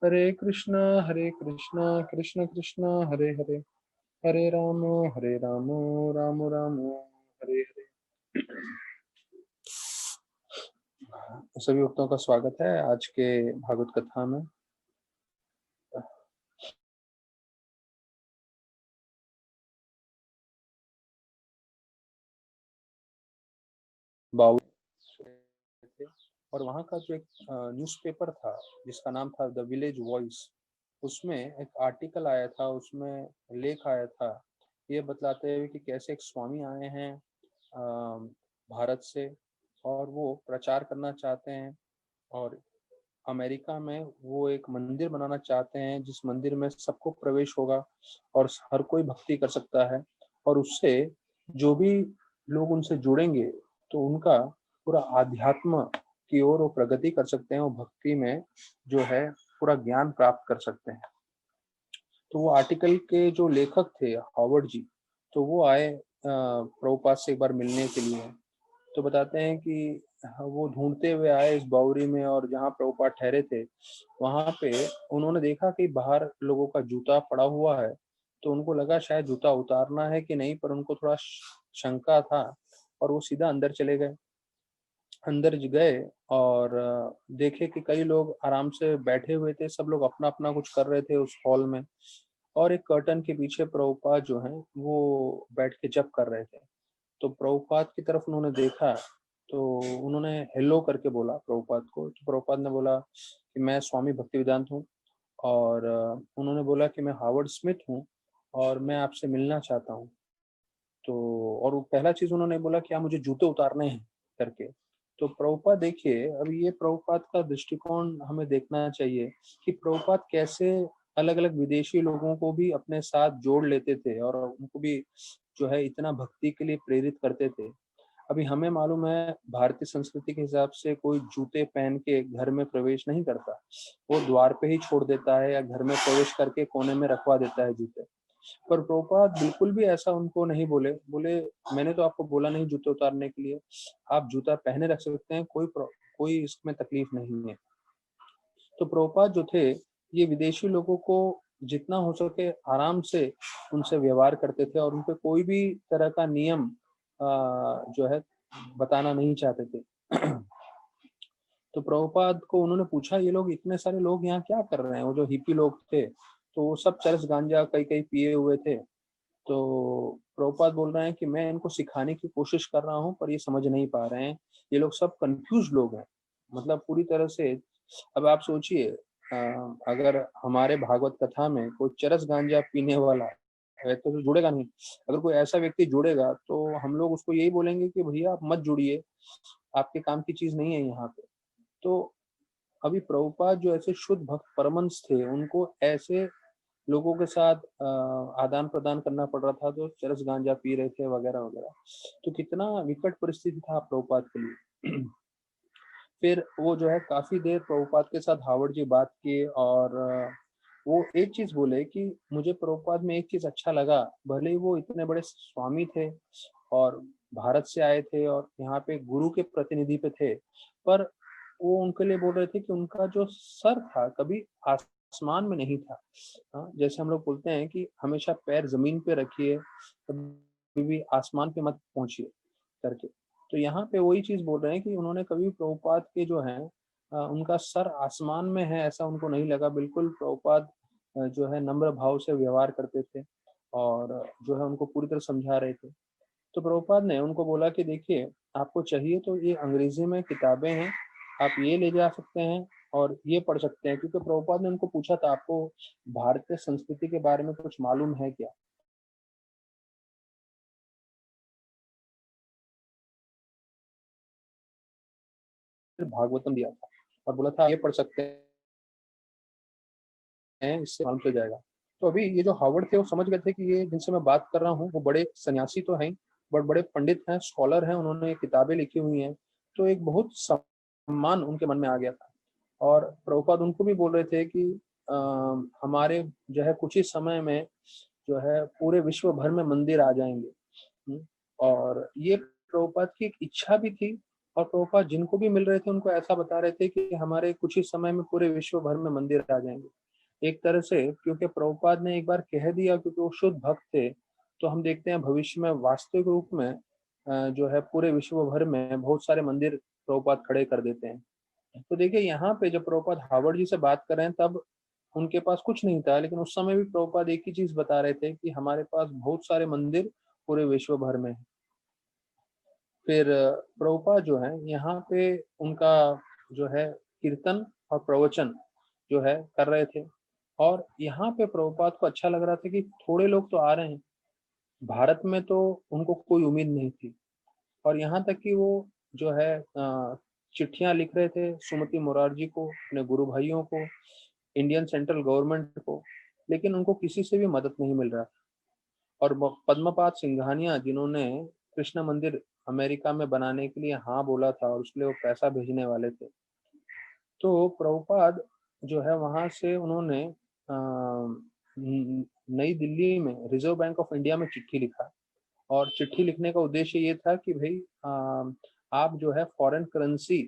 हरे कृष्णा कृष्ण कृष्ण हरे हरे, हरे राम राम राम हरे हरे। सभी भक्तों का स्वागत है आज के भागवत कथा में। बाउल थे और वहाँ का जो एक न्यूज़पेपर था जिसका नाम था द विलेज वॉइस, उसमें एक आर्टिकल आया था, उसमें लेख आया था ये बतलाते हुए कि कैसे एक स्वामी आए हैं भारत से और वो प्रचार करना चाहते हैं और अमेरिका में वो एक मंदिर बनाना चाहते हैं जिस मंदिर में सबको प्रवेश होगा और हर कोई भक्ति कर सकता है और उससे जो भी लोग उनसे जुड़ेंगे तो उनका पूरा आध्यात्म की ओर वो प्रगति कर सकते हैं और भक्ति में जो है पूरा ज्ञान प्राप्त कर सकते हैं। तो वो आर्टिकल के जो लेखक थे हॉवर्ड जी, तो वो आए प्रभुपाद से एक बार मिलने के लिए। तो बताते हैं कि वो ढूंढते हुए आए इस बावरी में और जहाँ प्रभुपाद ठहरे थे वहां पे उन्होंने देखा कि बाहर लोगों का जूता पड़ा हुआ है। तो उनको लगा शायद जूता उतारना है कि नहीं, पर उनको थोड़ा शंका था और वो सीधा अंदर चले गए। अंदर गए और देखे कि कई लोग आराम से बैठे हुए थे, सब लोग अपना अपना कुछ कर रहे थे उस हॉल में और एक कर्टन के पीछे प्रभुपाद जो है वो बैठ के जप कर रहे थे। तो प्रभुपाद की तरफ उन्होंने देखा तो उन्होंने हेलो करके बोला प्रभुपाद को। तो प्रभुपाद ने बोला कि मैं स्वामी भक्तिवेदांत हूँ और उन्होंने बोला कि मैं हार्वर्ड स्मिथ हूँ और मैं आपसे मिलना चाहता हूँ। तो और वो पहला चीज उन्होंने बोला कि आप मुझे जूते उतारने हैं करके। तो प्रभुपाद देखिए, अब ये प्रभुपाद का दृष्टिकोण हमें देखना चाहिए कि प्रभुपाद कैसे अलग अलग विदेशी लोगों को भी अपने साथ जोड़ लेते थे और उनको भी जो है इतना भक्ति के लिए प्रेरित करते थे। अभी हमें मालूम है भारतीय संस्कृति के हिसाब से कोई जूते पहन के घर में प्रवेश नहीं करता, वो द्वार पे ही छोड़ देता है या घर में प्रवेश करके कोने में रखवा देता है जूते। पर प्रभुपाद बिल्कुल भी ऐसा उनको नहीं बोले। बोले मैंने तो आपको बोला नहीं जूते उतारने के लिए, आप जूता पहने रख सकते हैं, कोई इसमें तकलीफ नहीं है। तो प्रभुपाद जो थे ये विदेशी लोगों को जितना हो सके आराम से उनसे व्यवहार करते थे और उनपे कोई भी तरह का नियम जो है बताना नहीं चाहते थे। तो प्रभुपाद को उन्होंने पूछा ये लोग इतने सारे लोग यहाँ क्या कर रहे हैं। वो जो हिप्पी लोग थे तो वो सब चरस गांजा कई कई पिए हुए थे। तो प्रभुपाद बोल रहे हैं कि मैं इनको सिखाने की कोशिश कर रहा हूँ पर ये समझ नहीं पा रहे हैं, ये लोग सब कंफ्यूज लोग हैं, मतलब पूरी तरह से। अब आप सोचिए अगर हमारे भागवत कथा में कोई चरस गांजा पीने वाला है तो जुड़ेगा नहीं। अगर कोई ऐसा व्यक्ति जुड़ेगा तो हम लोग उसको यही बोलेंगे कि भैया आप मत जुड़िए, आपके काम की चीज नहीं है यहाँ पे। तो अभी प्रभुपाद जो ऐसे शुद्ध भक्त परमहंस थे उनको ऐसे लोगों के साथ आदान प्रदान करना पड़ रहा था जो चरस गांजा पी रहे थे वगैरह वगैरह। तो कितना विकट परिस्थिति था प्रभुपाद के लिए। फिर वो जो है काफी देर प्रभुपाद के साथ हार्वर्ड जी बात किए और वो एक चीज बोले कि मुझे प्रभुपाद में एक चीज अच्छा लगा, भले ही वो इतने बड़े स्वामी थे और भारत से आए थे और यहाँ पे गुरु के प्रतिनिधि पे थे, पर वो उनके लिए बोल रहे थे कि उनका जो सर था कभी आसमान में नहीं था। हाँ, जैसे हम लोग बोलते हैं कि हमेशा पैर जमीन पे रखिए, कभी भी आसमान पे मत पहुंचिए करके। तो यहाँ पे वही चीज बोल रहे हैं कि उन्होंने कभी प्रभुपाद के जो है उनका सर आसमान में है ऐसा उनको नहीं लगा। बिल्कुल प्रभुपाद जो है नम्र भाव से व्यवहार करते थे और जो है उनको पूरी तरह समझा रहे थे। तो प्रभुपाद ने उनको बोला कि देखिए आपको चाहिए तो ये अंग्रेजी में किताबें हैं, आप ये ले जा सकते हैं और ये पढ़ सकते हैं। क्योंकि प्रभुपाद ने उनको पूछा था आपको भारतीय संस्कृति के बारे में कुछ मालूम है क्या। फिर भागवतम दिया था और बोला था ये पढ़ सकते हैं, इससे मालूम चल जाएगा। तो अभी ये जो हार्वर्ड थे वो समझ गए थे कि ये जिनसे मैं बात कर रहा हूँ वो बड़े सन्यासी तो हैं बट बड़े पंडित हैं, स्कॉलर हैं, उन्होंने किताबें लिखी हुई हैं। तो एक बहुत सम्मान उनके मन में आ गया था और प्रभुपाद उनको भी बोल रहे थे कि अ, हमारे जो है कुछ ही समय में जो है पूरे विश्व भर में मंदिर आ जाएंगे। हम्म, और ये प्रभुपाद की एक इच्छा भी थी और प्रभुपाद जिनको भी मिल रहे थे उनको ऐसा बता रहे थे कि हमारे कुछ ही समय में पूरे विश्व भर में मंदिर आ जाएंगे। एक तरह से क्योंकि प्रभुपाद ने एक बार कह दिया, क्योंकि वो शुद्ध भक्त थे, तो हम देखते हैं भविष्य में वास्तविक रूप में जो है पूरे विश्व भर में बहुत सारे मंदिर प्रभुपाद खड़े कर देते हैं। तो देखिए यहाँ पे जब प्रभुपाद हार्वर्ड जी से बात कर रहे हैं तब उनके पास कुछ नहीं था, लेकिन उस समय भी प्रभुपाद एक ही चीज बता रहे थे कि हमारे पास बहुत सारे मंदिर पूरे विश्व भर में हैं। फिर प्रभुपाद जो है यहाँ पे उनका जो है कीर्तन और प्रवचन जो है कर रहे थे, और यहाँ पे प्रभुपाद को अच्छा लग रहा था कि थोड़े लोग तो आ रहे हैं। भारत में तो उनको कोई उम्मीद नहीं थी, और यहाँ तक कि वो जो है चिट्ठियां लिख रहे थे सुमति मोरारजी को, अपने गुरु भाइयों को, इंडियन सेंट्रल गवर्नमेंट को, लेकिन उनको किसी से भी मदद नहीं मिल रहा। और पद्मपाद सिंघानिया जिन्होंने कृष्ण मंदिर अमेरिका में बनाने के लिए हाँ बोला था और उसके लिए वो पैसा भेजने वाले थे, तो प्रभुपाद जो है वहां से उन्होंने नई दिल्ली में रिजर्व बैंक ऑफ इंडिया में चिट्ठी लिखा। और चिट्ठी लिखने का उद्देश्य ये था कि भाई आप जो है फॉरेन करेंसी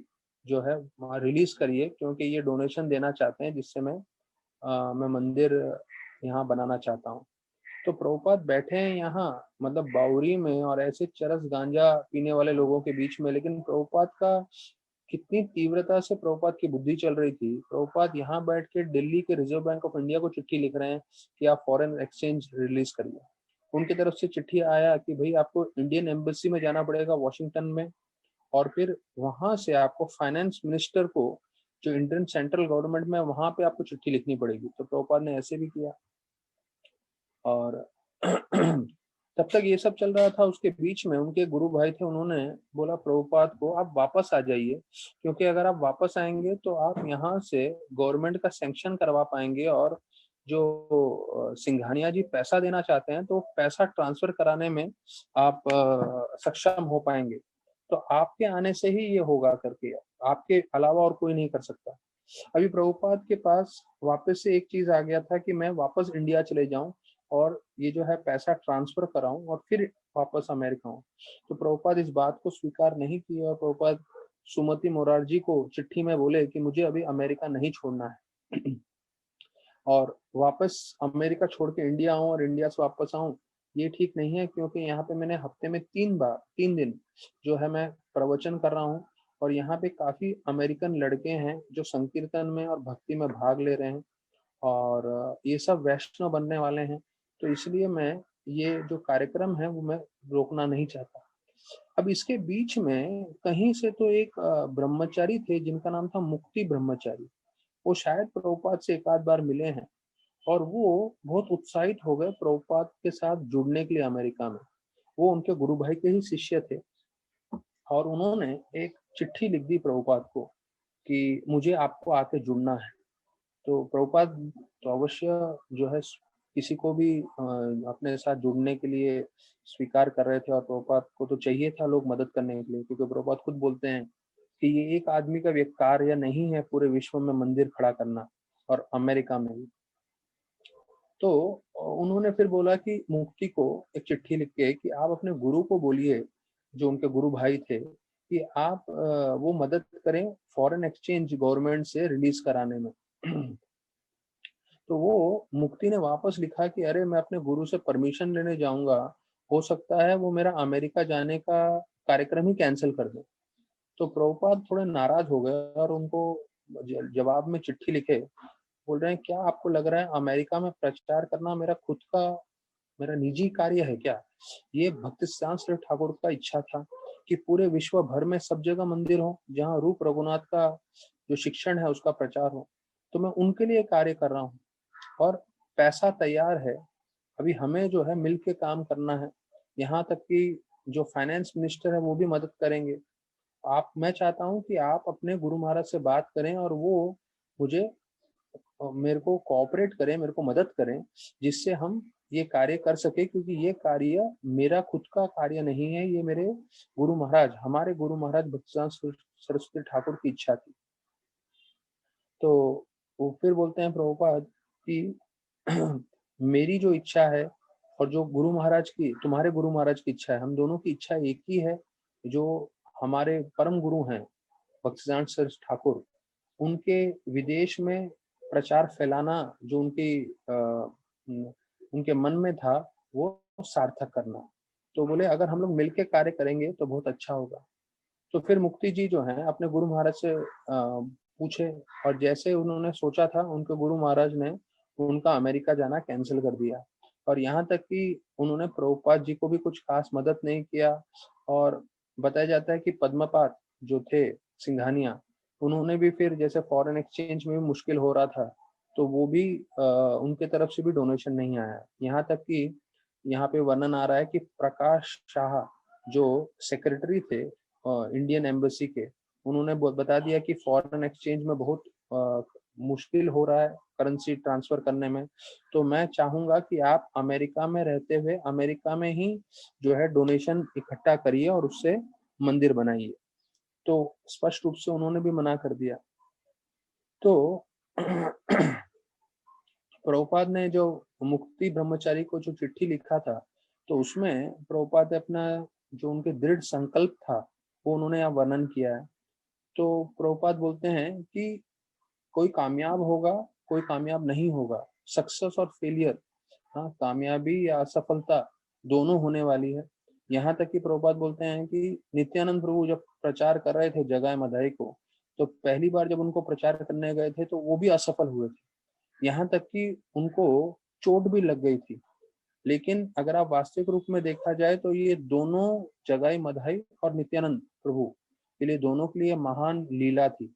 जो है रिलीज करिए, क्योंकि ये डोनेशन देना चाहते हैं जिससे मैं मंदिर यहाँ बनाना चाहता हूँ। तो प्रभुपाद बैठे हैं यहाँ मतलब बाउरी में और ऐसे चरस गांजा पीने वाले लोगों के बीच में, लेकिन प्रभुपाद का कितनी तीव्रता से प्रभुपाद की बुद्धि चल रही थी। प्रभुपाद यहाँ बैठ के दिल्ली के रिजर्व बैंक ऑफ इंडिया को चिट्ठी लिख रहे हैं कि आप फॉरेन एक्सचेंज रिलीज करिए। उनकी तरफ से चिट्ठी आया कि भाई आपको इंडियन एम्बेसी में जाना पड़ेगा वॉशिंगटन में, और फिर वहां से आपको फाइनेंस मिनिस्टर को जो इंडियन सेंट्रल गवर्नमेंट में वहां पे आपको चिट्ठी लिखनी पड़ेगी। तो प्रभुपाद ने ऐसे भी किया। और तब तक ये सब चल रहा था, उसके बीच में उनके गुरु भाई थे, उन्होंने बोला प्रभुपाद को आप वापस आ जाइए, क्योंकि अगर आप वापस आएंगे तो आप यहाँ से गवर्नमेंट का सैंक्शन करवा पाएंगे, और जो सिंघानिया जी पैसा देना चाहते हैं तो पैसा ट्रांसफर कराने में आप सक्षम हो पाएंगे। तो आपके आने से ही ये होगा करके, आपके अलावा और कोई नहीं कर सकता। अभी प्रभुपाद के पास वापस से एक चीज आ गया था कि मैं वापस इंडिया चले जाऊं और ये जो है पैसा ट्रांसफर कराऊं और फिर वापस अमेरिका आऊं। तो प्रभुपाद इस बात को स्वीकार नहीं किया, और प्रभुपाद सुमति मोरारजी को चिट्ठी में बोले कि मुझे अभी अमेरिका नहीं छोड़ना है और वापस अमेरिका छोड़ के इंडिया आऊं और इंडिया से वापस आऊं ये ठीक नहीं है, क्योंकि यहाँ पे मैंने हफ्ते में 3 दिन जो है मैं प्रवचन कर रहा हूँ, और यहाँ पे काफी अमेरिकन लड़के हैं जो संकीर्तन में और भक्ति में भाग ले रहे हैं, और ये सब वैष्णव बनने वाले हैं। तो इसलिए मैं ये जो कार्यक्रम है वो मैं रोकना नहीं चाहता। अब इसके बीच में कहीं से तो एक ब्रह्मचारी थे जिनका नाम था मुक्ति ब्रह्मचारी। वो शायद प्रभुपाद से एक आध बार मिले हैं, और वो बहुत उत्साहित हो गए प्रभुपाद के साथ जुड़ने के लिए अमेरिका में। वो उनके गुरु भाई के ही शिष्य थे, और उन्होंने एक चिट्ठी लिख दी प्रभुपाद को कि मुझे आपको आके जुड़ना है। तो प्रभुपाद तो अवश्य जो है किसी को भी अपने साथ जुड़ने के लिए स्वीकार कर रहे थे, और प्रभुपाद को तो चाहिए था लोग मदद करने के लिए, क्योंकि प्रभुपाद खुद बोलते हैं कि ये एक आदमी का कार्य नहीं है पूरे विश्व में मंदिर खड़ा करना, और अमेरिका में भी। तो उन्होंने फिर बोला कि मुफ्ती को एक चिट्ठी लिख के कि आप अपने गुरु को बोलिए, जो उनके गुरु भाई थे, कि आप वो मदद करें फॉरेन एक्सचेंज गवर्नमेंट से रिलीज कराने में। तो वो मुफ्ती ने वापस लिखा कि अरे मैं अपने गुरु से परमिशन लेने जाऊंगा, हो सकता है वो मेरा अमेरिका जाने का कार्यक्रम ही कैंसिल कर दे। तो प्रभुपाद थोड़े नाराज हो गए और उनको जवाब में चिट्ठी लिखे, बोल रहे हैं क्या आपको लग रहा है अमेरिका में प्रचार करना मेरा खुद का मेरा निजी कार्य है क्या? ये भक्ति सिद्धांत श्री ठाकुर का इच्छा था कि पूरे विश्व भर में सब जगह मंदिर हो जहाँ रूप रघुनाथ का जो शिक्षण है उसका प्रचार हो। तो मैं उनके लिए कार्य कर रहा हूँ, और पैसा तैयार है, अभी हमें जो है मिल के काम करना है। यहाँ तक कि जो फाइनेंस मिनिस्टर है वो भी मदद करेंगे। आप मैं चाहता हूँ कि आप अपने गुरु महाराज से बात करें और वो मुझे मेरे को कोऑपरेट करें, मेरे को मदद करें, जिससे हम ये कार्य कर सके, क्योंकि ये कार्य मेरा खुद का कार्य नहीं है, ये मेरे गुरु महाराज हमारे गुरु महाराज भक्तिसिद्धांत सरस्वती ठाकुर की इच्छा थी। तो वो फिर बोलते हैं प्रभुपाद कि मेरी जो इच्छा है और जो गुरु महाराज की तुम्हारे गुरु महाराज की इच्छा है, हम दोनों की इच्छा एक ही है। जो हमारे परम गुरु हैं भक्तिसिद्धांत सरस्वती ठाकुर, उनके विदेश में प्रचार फैलाना जो उनके मन में था वो सार्थक करना। तो बोले अगर हम लोग मिलके कार्य करेंगे तो बहुत अच्छा होगा। तो फिर मुक्ति जी जो हैं अपने गुरु महाराज से पूछे, और जैसे उन्होंने सोचा था उनके गुरु महाराज ने उनका अमेरिका जाना कैंसिल कर दिया, और यहाँ तक कि उन्होंने प्रभुपाद जी को भी कुछ खास मदद नहीं किया। और बताया जाता है कि पद्मपाद जो थे सिंघानिया, उन्होंने भी फिर जैसे फॉरेन एक्सचेंज में भी मुश्किल हो रहा था तो वो भी उनके तरफ से भी डोनेशन नहीं आया। यहाँ तक कि यहाँ पे वर्णन आ रहा है कि प्रकाश शाह जो सेक्रेटरी थे इंडियन एम्बेसी के, उन्होंने बता दिया कि फॉरेन एक्सचेंज में बहुत मुश्किल हो रहा है करेंसी ट्रांसफर करने में, तो मैं चाहूंगा कि आप अमेरिका में रहते हुए अमेरिका में ही जो है डोनेशन इकट्ठा करिए और उससे मंदिर बनाइए। तो स्पष्ट रूप से उन्होंने भी मना कर दिया। तो प्रभुपाद ने जो मुक्ति ब्रह्मचारी को जो चिट्ठी लिखा था, तो उसमें प्रभुपाद ने अपना जो उनके दृढ़ संकल्प था वो उन्होंने यहाँ वर्णन किया है। तो प्रभुपाद बोलते हैं कि कोई कामयाब होगा, कोई कामयाब नहीं होगा, सक्सेस और फेलियर, हाँ कामयाबी या असफलता दोनों होने वाली है। यहाँ तक कि प्रभुपाद बोलते हैं कि नित्यानंद प्रभु जब प्रचार कर रहे थे जगाए मधाई को, तो पहली बार जब उनको प्रचार करने गए थे तो वो भी असफल हुए थे, यहाँ तक कि उनको चोट भी लग गई थी। लेकिन अगर आप वास्तविक रूप में देखा जाए तो ये दोनों जगाई मधाई और नित्यानंद प्रभु के लिए, दोनों के लिए महान लीला थी।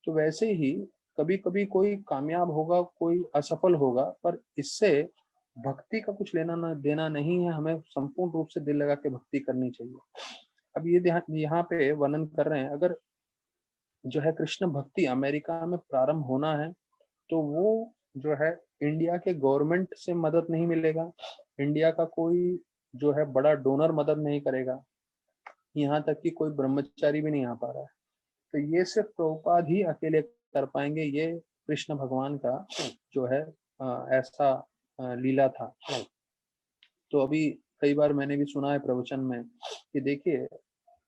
तो वैसे ही कभी कभी कोई कामयाब होगा, कोई असफल होगा, पर इससे भक्ति का कुछ लेना ना देना नहीं है। हमें संपूर्ण रूप से दिल लगा के भक्ति करनी चाहिए। अब ये यहाँ पे वर्णन कर रहे हैं, अगर जो है कृष्ण भक्ति अमेरिका में प्रारंभ होना है तो वो जो है इंडिया के गवर्नमेंट से मदद नहीं मिलेगा, इंडिया का कोई जो है बड़ा डोनर मदद नहीं करेगा, यहाँ तक कि कोई ब्रह्मचारी भी नहीं आ पा रहा है। तो ये सिर्फ प्रभुपाद ही अकेले कर पाएंगे। ये कृष्ण भगवान का जो है ऐसा लीला था। तो अभी कई बार मैंने भी सुना है प्रवचन में कि देखिए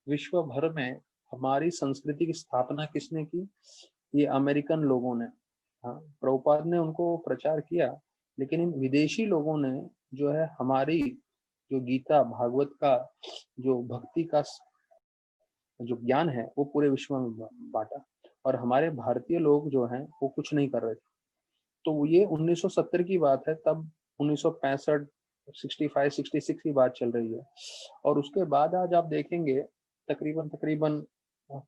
विश्व भर में हमारी संस्कृति की स्थापना किसने की? ये अमेरिकन लोगों ने। हाँ, प्रभुपाद ने उनको प्रचार किया, लेकिन इन विदेशी लोगों ने जो है हमारी जो गीता भागवत का जो भक्ति का जो ज्ञान है वो पूरे विश्व में बांटा, और हमारे भारतीय लोग जो हैं वो कुछ नहीं कर रहे थे। तो ये 1970 की बात है, तब 1965 65 66 की बात चल रही है। और उसके बाद आज आप देखेंगे तकरीबन तकरीबन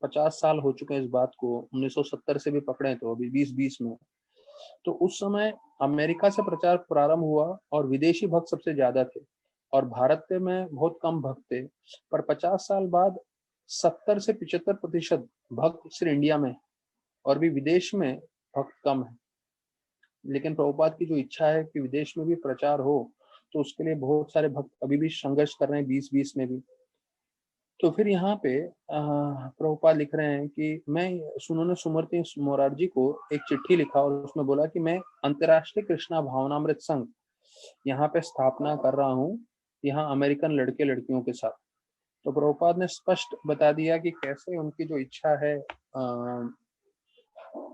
50 साल हो चुके हैं इस बात को, 1970 से भी पकड़े तो अभी 2020 में। तो उस समय अमेरिका से प्रचार प्रारंभ हुआ और विदेशी भक्त सबसे ज्यादा थे, और भारत में बहुत कम भक्त थे। पर 50 साल बाद 70 से 75% भक्त सिर्फ इंडिया में, और भी विदेश में भक्त कम है। लेकिन प्रभुपाद की जो इच्छा है कि विदेश में भी प्रचार हो, तो उसके लिए बहुत सारे भक्त अभी भी संघर्ष कर रहे हैं 2020 में भी। तो फिर यहाँ पे प्रभुपाद लिख रहे हैं कि मैं उन्होंने सुमरती मोरारजी को एक चिट्ठी लिखा और उसमें बोला कि मैं अंतर्राष्ट्रीय कृष्णा भावनामृत संघ यहाँ पे स्थापना कर रहा हूँ, यहाँ अमेरिकन लड़के लड़कियों के साथ। तो प्रभुपाद ने स्पष्ट बता दिया कि कैसे उनकी जो इच्छा है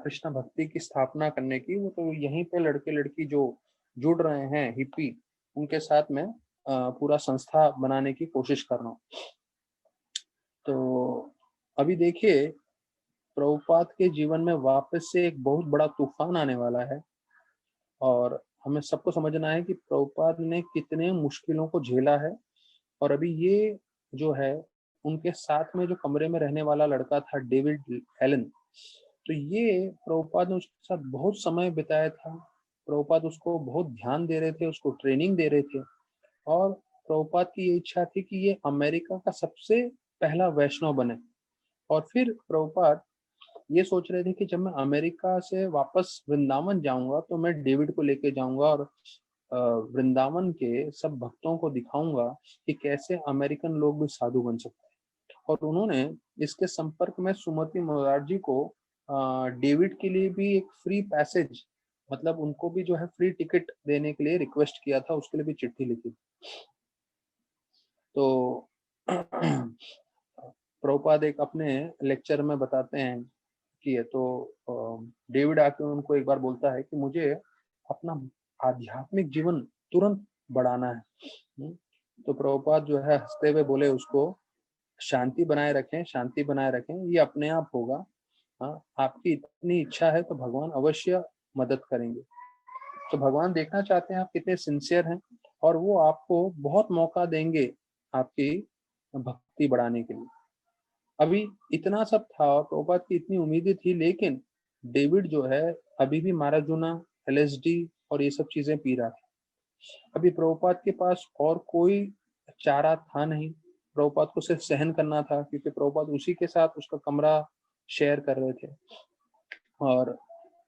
कृष्ण भक्ति की स्थापना करने की, वो तो यहीं पे लड़के लड़की जो जुड़ रहे हैं हिप्पी, उनके साथ में पूरा संस्था बनाने की कोशिश कर रहा हूँ। तो अभी देखिए प्रभुपाद के जीवन में वापस से एक बहुत बड़ा तूफान आने वाला है, और हमें सबको समझना है कि प्रभुपाद ने कितने मुश्किलों को झेला है। और अभी ये जो है उनके साथ में जो कमरे में रहने वाला लड़का था डेविड एलन, तो ये प्रभुपाद ने उसके साथ बहुत समय बिताया था। प्रभुपाद उसको बहुत ध्यान दे रहे थे, उसको ट्रेनिंग दे रहे थे, और प्रभुपाद की ये इच्छा थी कि ये अमेरिका का सबसे पहला वैष्णव बने। और फिर प्रभुपाद ये सोच रहे थे कि जब मैं अमेरिका से वापस वृंदावन जाऊंगा तो मैं डेविड को लेके जाऊंगा और वृंदावन के सब भक्तों को दिखाऊंगा कि कैसे अमेरिकन लोग भी साधु बन सकते हैं। और उन्होंने इसके संपर्क में सुमति मुरारजी को डेविड के लिए भी एक फ्री पैसेज, मतलब उनको भी जो है फ्री टिकट देने के लिए रिक्वेस्ट किया था, उसके लिए भी चिट्ठी लिखी। तो प्रभुपाद एक अपने लेक्चर में बताते हैं कि ये तो डेविड आके उनको एक बार बोलता है कि मुझे अपना आध्यात्मिक जीवन तुरंत बढ़ाना है। तो प्रभुपाद जो है हंसते हुए बोले उसको, शांति बनाए रखें, शांति बनाए रखें, ये अपने आप होगा। हाँ, आपकी इतनी इच्छा है तो भगवान अवश्य मदद करेंगे। तो भगवान देखना चाहते हैं आप कितने सिंसियर हैं, और वो आपको बहुत मौका देंगे आपकी भक्ति बढ़ाने के लिए। अभी इतना सब था और प्रभुपाद की इतनी उम्मीदें थी, लेकिन डेविड जो है अभी भी माराजूना, एलएसडी और ये सब चीजें पी रहा था। अभी प्रभुपाद के पास और कोई चारा था नहीं। प्रभुपाद को सिर्फ सहन करना था, क्योंकि प्रभुपाद उसी के साथ उसका कमरा शेयर कर रहे थे। और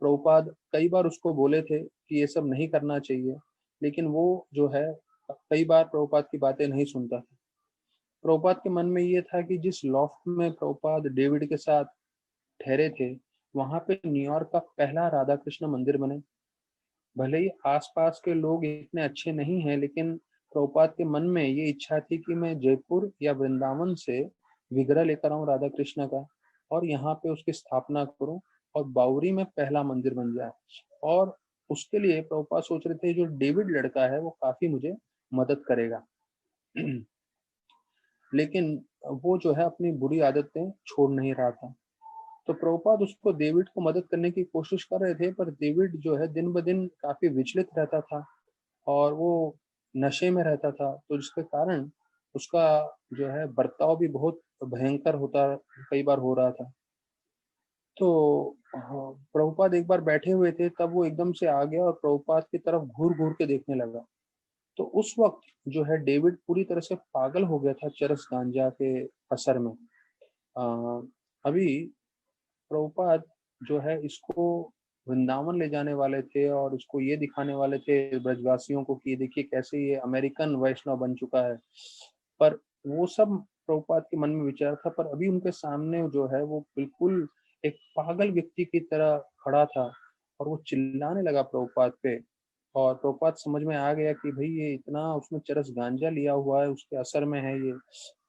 प्रभुपाद कई बार उसको बोले थे कि ये सब नहीं करना चाहिए, लेकिन वो जो है कई बार प्रभुपाद की बातें नहीं सुनता था। प्रभुपाद के मन में ये था कि जिस लॉफ्ट में प्रभुपाद डेविड के साथ ठहरे थे, वहां पे न्यूयॉर्क का पहला राधा कृष्ण मंदिर बने। भले ही आसपास के लोग इतने अच्छे नहीं हैं, लेकिन प्रभुपाद के मन में ये इच्छा थी कि मैं जयपुर या वृंदावन से विग्रह लेकर आऊं राधा कृष्ण का, और यहाँ पे उसकी स्थापना करूं, और बावरी में पहला मंदिर बन जाए। और उसके लिए प्रभुपाद सोच रहे थे जो डेविड लड़का है वो काफी मुझे मदद करेगा। लेकिन वो जो है अपनी बुरी आदतें छोड़ नहीं रहा था। तो प्रभुपाद उसको, डेविड को मदद करने की कोशिश कर रहे थे, पर डेविड जो है दिन ब दिन काफी विचलित रहता था और वो नशे में रहता था, तो जिसके कारण उसका जो है बर्ताव भी बहुत भयंकर होता, कई बार हो रहा था। तो हाँ, प्रभुपाद एक बार बैठे हुए थे, तब वो एकदम से आ गया और प्रभुपाद की तरफ घूर घूर के देखने लगा। तो उस वक्त जो है डेविड पूरी तरह से पागल हो गया था चरस गांजा के असर में। अ, अभी प्रभुपाद जो है इसको वृंदावन ले जाने वाले थे और इसको ये दिखाने वाले थे ब्रजवासियों को कि देखिए कैसे ये अमेरिकन वैष्णव बन चुका है। पर वो सब प्रभुपाद के मन में विचार था, पर अभी उनके सामने जो है वो बिल्कुल एक पागल व्यक्ति की तरह खड़ा था, और वो चिल्लाने लगा प्रभुपाद पे। और प्रभुपाद समझ में आ गया कि भाई ये इतना उसने चरस गांजा लिया हुआ है, उसके असर में है ये,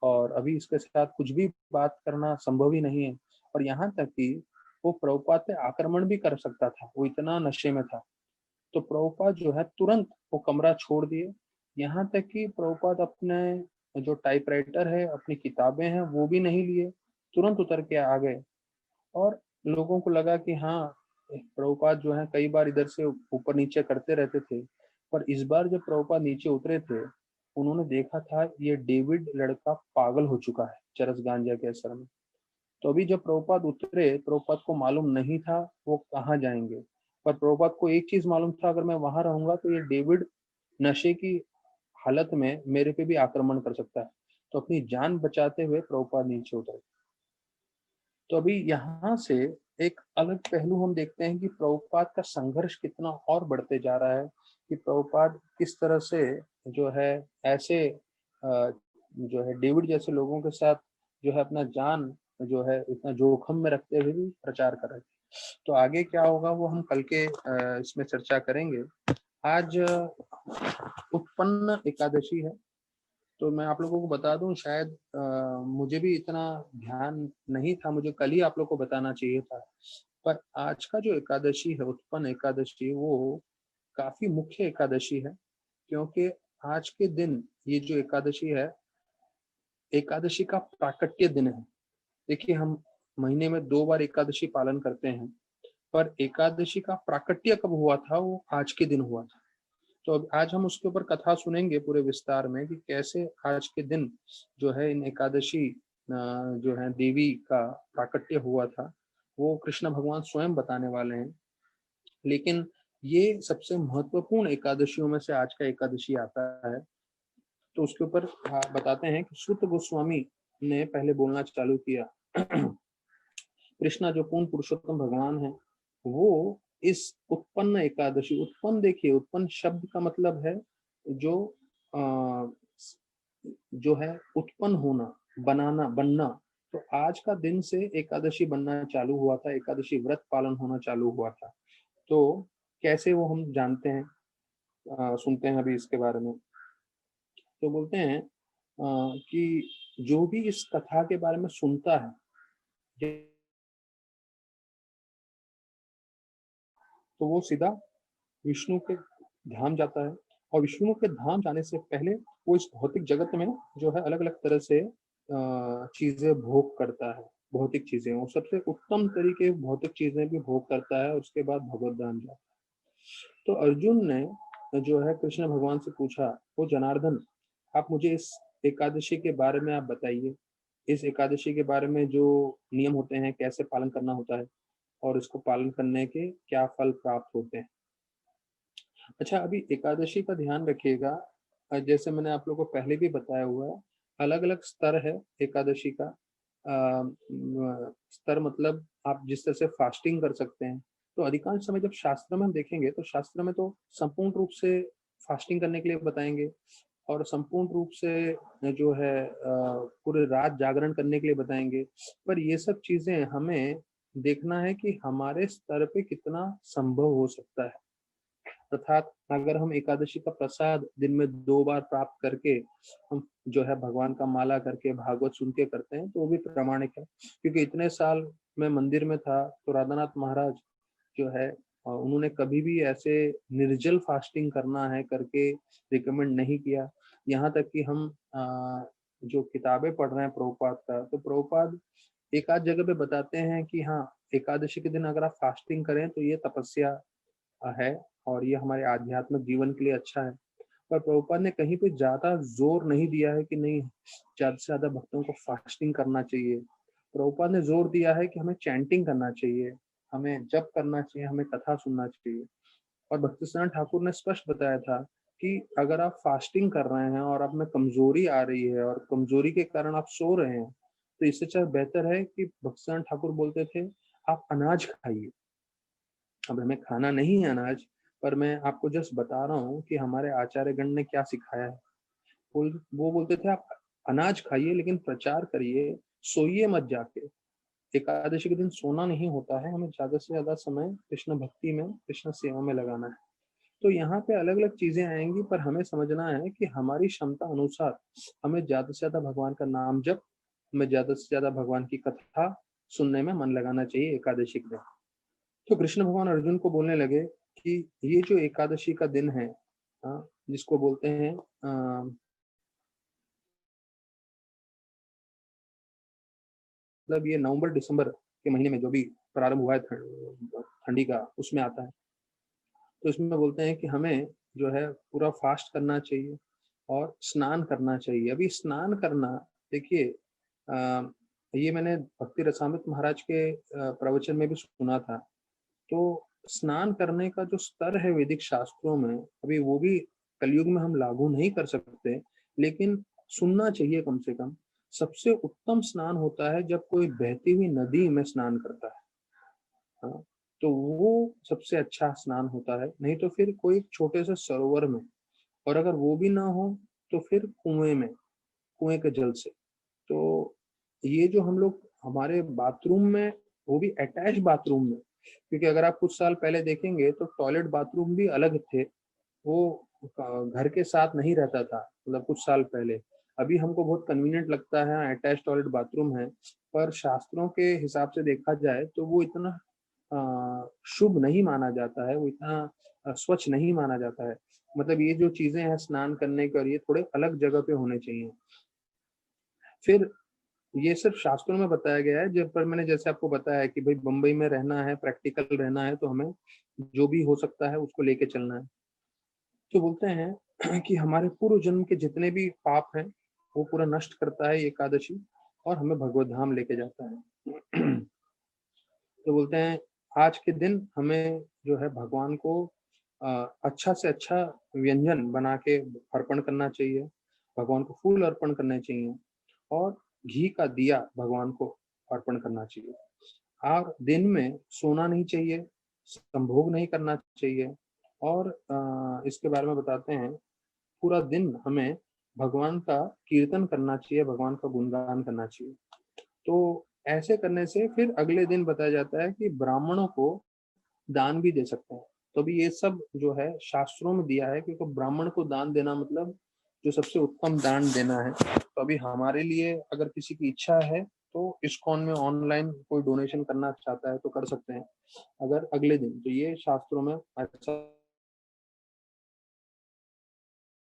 और अभी इसके साथ कुछ भी बात करना संभव ही नहीं है। और यहाँ तक कि वो प्रभुपाद पे आक्रमण भी कर सकता था, वो इतना नशे में था। तो प्रभुपाद जो है तुरंत वो कमरा छोड़ दिए। यहाँ तक कि प्रभुपाद अपने जो टाइपराइटर है, अपनी किताबें हैं, वो भी नहीं लिए, तुरंत उतर के आ गए। और लोगों को लगा कि हाँ, प्रभुपाद जो है कई बार इधर से ऊपर नीचे करते रहते थे, पर इस बार जब प्रभुपाद नीचे उतरे थे, उन्होंने देखा था ये डेविड लड़का पागल हो चुका है चरस गांजा के असर में। तो अभी जब प्रभुपाद उतरे, प्रभुपाद को मालूम नहीं था वो कहाँ जाएंगे, पर प्रभुपाद को एक चीज मालूम था, अगर मैं वहां रहूंगा तो ये डेविड नशे की हालत में मेरे पे भी आक्रमण कर सकता है। तो अपनी जान बचाते हुए प्रभुपाद नीचे उतरे। तो अभी यहाँ से एक अलग पहलू हम देखते हैं कि प्रभुपाद का संघर्ष कितना और बढ़ते जा रहा है, कि प्रभुपाद किस तरह से जो है ऐसे जो है डेविड जैसे लोगों के साथ जो है अपना जान जो है इतना जोखिम में रखते हुए भी प्रचार कर रहे थे। तो आगे क्या होगा वो हम कल के इसमें चर्चा करेंगे। आज उत्पन्न एकादशी है। तो मैं आप लोगों को बता दूं, शायद मुझे भी इतना ध्यान नहीं था, मुझे कल ही आप लोग को बताना चाहिए था। पर आज का जो एकादशी है, उत्पन्न एकादशी, वो काफी मुख्य एकादशी है, क्योंकि आज के दिन ये जो एकादशी है, एकादशी का प्राकट्य दिन है। देखिए हम महीने में 2 बार एकादशी पालन करते हैं, पर एकादशी का प्राकट्य कब हुआ था, वो आज के दिन हुआ था। तो अब आज हम उसके ऊपर कथा सुनेंगे पूरे विस्तार में, कि कैसे आज के दिन जो है इन एकादशी जो है देवी का प्राकट्य हुआ था, वो कृष्ण भगवान स्वयं बताने वाले हैं। लेकिन ये सबसे महत्वपूर्ण एकादशियों में से आज का एकादशी आता है। तो उसके ऊपर बताते हैं कि सूत गोस्वामी ने पहले बोलना चालू किया। कृष्णा जो पूर्ण पुरुषोत्तम भगवान है, वो इस उत्पन्न एकादशी, उत्पन्न देखिए, उत्पन्न शब्द का मतलब है जो अ, जो है उत्पन्न होना, बनाना, बनना। तो आज का दिन से एकादशी बनना चालू हुआ था, एकादशी व्रत पालन होना चालू हुआ था। तो कैसे वो हम जानते हैं, सुनते हैं अभी इसके बारे में। तो बोलते हैं कि जो भी इस कथा के बारे में सुनता है तो वो सीधा विष्णु के धाम जाता है, और विष्णु के धाम जाने से पहले वो इस भौतिक जगत में जो है अलग अलग तरह से चीजें भोग करता है। भौतिक चीजें वो सबसे उत्तम तरीके भौतिक चीजें भी भोग करता है, उसके बाद भगवत धाम जाता है। तो अर्जुन ने जो है कृष्ण भगवान से पूछा, वो जनार्दन आप मुझे इस एकादशी के बारे में आप बताइए, इस एकादशी के बारे में जो नियम होते हैं कैसे पालन करना होता है और इसको पालन करने के क्या फल प्राप्त होते हैं। अच्छा, अभी एकादशी का ध्यान रखिएगा, जैसे मैंने आप लोगों को पहले भी बताया हुआ है, अलग अलग स्तर है एकादशी का। स्तर मतलब आप जिस तरह से फास्टिंग कर सकते हैं, तो अधिकांश समय जब शास्त्र में हम देखेंगे तो शास्त्र में तो संपूर्ण रूप से फास्टिंग करने के लिए बताएंगे, और संपूर्ण रूप से जो है पूरे रात जागरण करने के लिए बताएंगे। पर ये सब चीजें हमें देखना है कि हमारे स्तर पे कितना संभव हो सकता है। अर्थात अगर हम एकादशी का प्रसाद दिन में 2 बार प्राप्त करके हम जो है भगवान का माला करके भागवत सुन के करते हैं तो वो भी प्रामाणिक है। क्योंकि इतने साल मैं मंदिर में था तो राधानाथ महाराज जो है उन्होंने कभी भी ऐसे निर्जल फास्टिंग करना है करके रिकमेंड नहीं किया। यहाँ तक कि हम जो किताबें पढ़ रहे हैं प्रभुपाद का, तो प्रभुपाद एक आध जगह पे बताते हैं कि हाँ, एकादशी के दिन अगर आप फास्टिंग करें तो ये तपस्या है और ये हमारे आध्यात्मिक जीवन के लिए अच्छा है। पर प्रभुपाद ने कहीं पे ज्यादा जोर नहीं दिया है कि नहीं ज्यादा से ज्यादा भक्तों को फास्टिंग करना चाहिए। प्रभुपाद ने जोर दिया है कि हमें चैंटिंग करना चाहिए, हमें जप करना चाहिए, हमें कथा सुनना चाहिए। और भक्तिसिद्धांत ठाकुर ने स्पष्ट बताया था कि अगर आप फास्टिंग कर रहे हैं और आप में कमजोरी आ रही है और कमजोरी के कारण आप सो रहे हैं, तो इससे अच्छा बेहतर है कि भक्तिसिद्धांत ठाकुर बोलते थे आप अनाज खाइए। अब हमें खाना नहीं है अनाज, पर मैं आपको जस्ट बता रहा हूँ कि हमारे आचार्यगण ने क्या सिखाया है। वो बोलते थे आप अनाज खाइए लेकिन प्रचार करिए, सोइए मत जाके। एकादशी के दिन सोना नहीं होता है, हमें ज्यादा से ज्यादा समय कृष्ण भक्ति में कृष्ण सेवा में लगाना है। तो यहाँ पे अलग अलग चीजें आएंगी, पर हमें समझना है कि हमारी क्षमता अनुसार हमें ज्यादा से ज्यादा भगवान का नाम जप, हमें ज्यादा से ज्यादा भगवान की कथा सुनने में मन लगाना चाहिए एकादशी के दिन। तो कृष्ण भगवान अर्जुन को बोलने लगे कि ये जो एकादशी का दिन है, जिसको बोलते हैं मतलब ये नवंबर दिसंबर के महीने में जो भी प्रारंभ हुआ है ठंडी का, उसमें आता है। तो इसमें बोलते हैं कि हमें जो है पूरा फास्ट करना चाहिए और स्नान करना चाहिए। अभी स्नान करना, देखिए ये मैंने भक्ति रसामृत महाराज के प्रवचन में भी सुना था। तो स्नान करने का जो स्तर है वैदिक शास्त्रों में, अभी वो भी कलयुग में हम लागू नहीं कर सकते, लेकिन सुनना चाहिए कम से कम। सबसे उत्तम स्नान होता है जब कोई बहती हुई नदी में स्नान करता है, हाँ, तो वो सबसे अच्छा स्नान होता है। नहीं तो फिर कोई छोटे से सरोवर में, और अगर वो भी ना हो तो फिर कुएं में, कुएं के जल से। तो ये जो हम लोग हमारे बाथरूम में, वो भी अटैच बाथरूम में, क्योंकि अगर आप कुछ साल पहले देखेंगे तो टॉयलेट बाथरूम भी अलग थे, वो घर के साथ नहीं रहता था, मतलब कुछ साल पहले। अभी हमको बहुत कन्वीनियंट लगता है अटैच टॉयलेट बाथरूम है, पर शास्त्रों के हिसाब से देखा जाए तो वो इतना शुभ नहीं माना जाता है, वो इतना स्वच्छ नहीं माना जाता है। मतलब ये जो चीजें हैं स्नान करने के, और ये थोड़े अलग जगह पे होने चाहिए। फिर ये सिर्फ शास्त्रों में बताया गया है, जब पर मैंने जैसे आपको बताया कि भाई बम्बई में रहना है, प्रैक्टिकल रहना है, तो हमें जो भी हो सकता है उसको लेके चलना है। तो बोलते हैं कि हमारे पूर्व जन्म के जितने भी पाप हैं वो पूरा नष्ट करता है ये एकादशी, और हमें भगवत धाम लेके जाता है। तो बोलते हैं आज के दिन हमें जो है भगवान को अच्छा से अच्छा व्यंजन बना के अर्पण करना चाहिए, भगवान को फूल अर्पण करने चाहिए, और घी का दिया भगवान को अर्पण करना चाहिए। और दिन में सोना नहीं चाहिए, संभोग नहीं करना चाहिए। और इसके बारे में बताते हैं पूरा दिन हमें भगवान का कीर्तन करना चाहिए, भगवान का गुणगान करना चाहिए। तो ऐसे करने से फिर अगले दिन बताया जाता है कि ब्राह्मणों को दान भी दे सकते हैं। तो भी ये सब जो है शास्त्रों में दिया है, क्योंकि ब्राह्मण को दान देना मतलब जो सबसे उत्तम दान देना है। तो अभी हमारे लिए अगर किसी की इच्छा है तो इस्कॉन में ऑनलाइन कोई डोनेशन करना चाहता है तो कर सकते हैं, अगर अगले दिन। तो ये शास्त्रों में अच्छा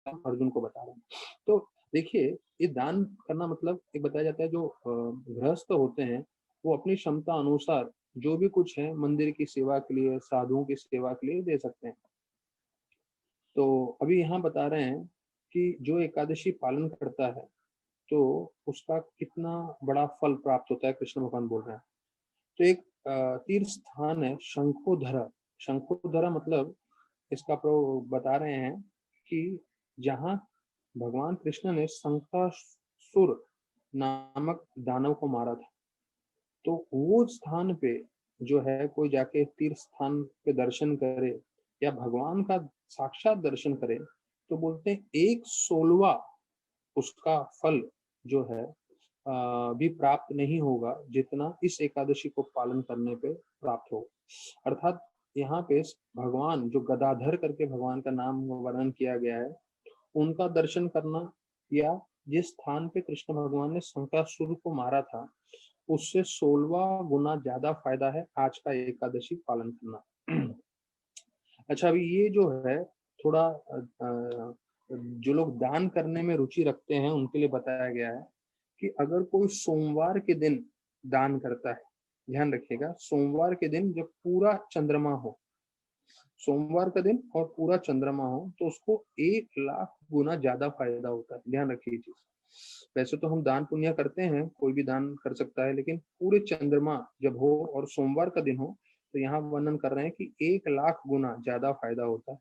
अर्जुन को बता रहे हैं। तो देखिए, ये दान करना मतलब एक बताया जाता है, जो गृहस्थ होते हैं वो अपनी क्षमता अनुसार जो भी कुछ है मंदिर की सेवा के लिए, साधुओं की सेवा के लिए दे सकते हैं। तो अभी यहाँ बता रहे हैं कि जो एकादशी पालन करता है तो उसका कितना बड़ा फल प्राप्त होता है, कृष्ण भगवान बोल रहे हैं। तो एक तीर्थ स्थान है शंखोधरा। शंखोधरा मतलब इसका बता रहे हैं कि जहाँ भगवान कृष्ण ने शंखासुर नामक दानव को मारा था, तो वो स्थान पे जो है कोई जाके तीर्थ स्थान पे दर्शन करे या भगवान का साक्षात दर्शन करे, तो बोलते हैं 1/16 उसका फल जो है भी प्राप्त नहीं होगा जितना इस एकादशी को पालन करने पे प्राप्त हो। अर्थात यहाँ पे भगवान जो गदाधर करके भगवान का नाम वर्णन किया गया है, उनका दर्शन करना, या जिस स्थान पे कृष्ण भगवान ने शंखासुर को मारा था उससे 16वां गुना ज्यादा फायदा है आज का एकादशी पालन करना। अच्छा, अभी ये जो है थोड़ा जो लोग दान करने में रुचि रखते हैं उनके लिए बताया गया है कि अगर कोई सोमवार के दिन दान करता है, ध्यान रखिएगा, सोमवार के दिन जब पूरा चंद्रमा हो, सोमवार का दिन और पूरा चंद्रमा हो, तो उसको 1 लाख गुना ज्यादा फायदा होता है। ध्यान रखिए ये चीज। वैसे तो हम दान पुण्य करते हैं, कोई भी दान कर सकता है, लेकिन पूरे चंद्रमा जब हो और सोमवार का दिन हो, तो यहाँ वर्णन कर रहे हैं कि 1 लाख गुना ज्यादा फायदा होता है।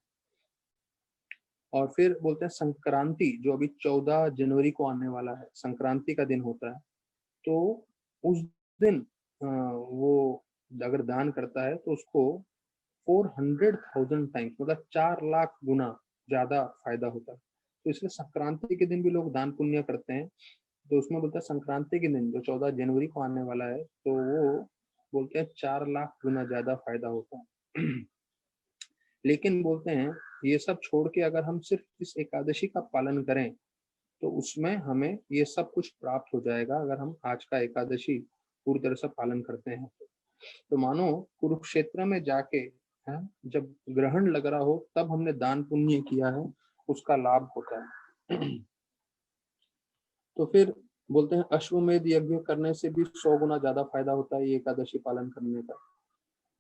और फिर बोलते हैं संक्रांति, जो अभी 14 जनवरी को आने वाला है, संक्रांति का दिन होता है, तो उस दिन वो अगर दान करता है तो उसको 400,000 टाइम्स, मतलब 4 लाख गुना ज्यादा फायदा होता है। तो इसलिए संक्रांति के दिन भी लोग दान पुण्य करते हैं। तो उसमें बोलता है संक्रांति के दिन जो 14 जनवरी को आने वाला है, तो वो बोलते हैं 4 लाख गुना ज्यादा फायदा होता है। लेकिन बोलते हैं ये सब छोड़ के अगर हम सिर्फ इस एकादशी का पालन करें तो उसमें हमें ये सब कुछ प्राप्त हो जाएगा, अगर हम आज का एकादशी पूरी तरह से पालन करते हैं। तो मानो कुरुक्षेत्र में जाके, है, जब ग्रहण लग रहा हो तब हमने दान पुण्य किया है, उसका लाभ होता है। तो फिर बोलते हैं अश्वमेध यज्ञ करने से भी 100 गुना ज्यादा फायदा होता है ये एकादशी पालन करने का।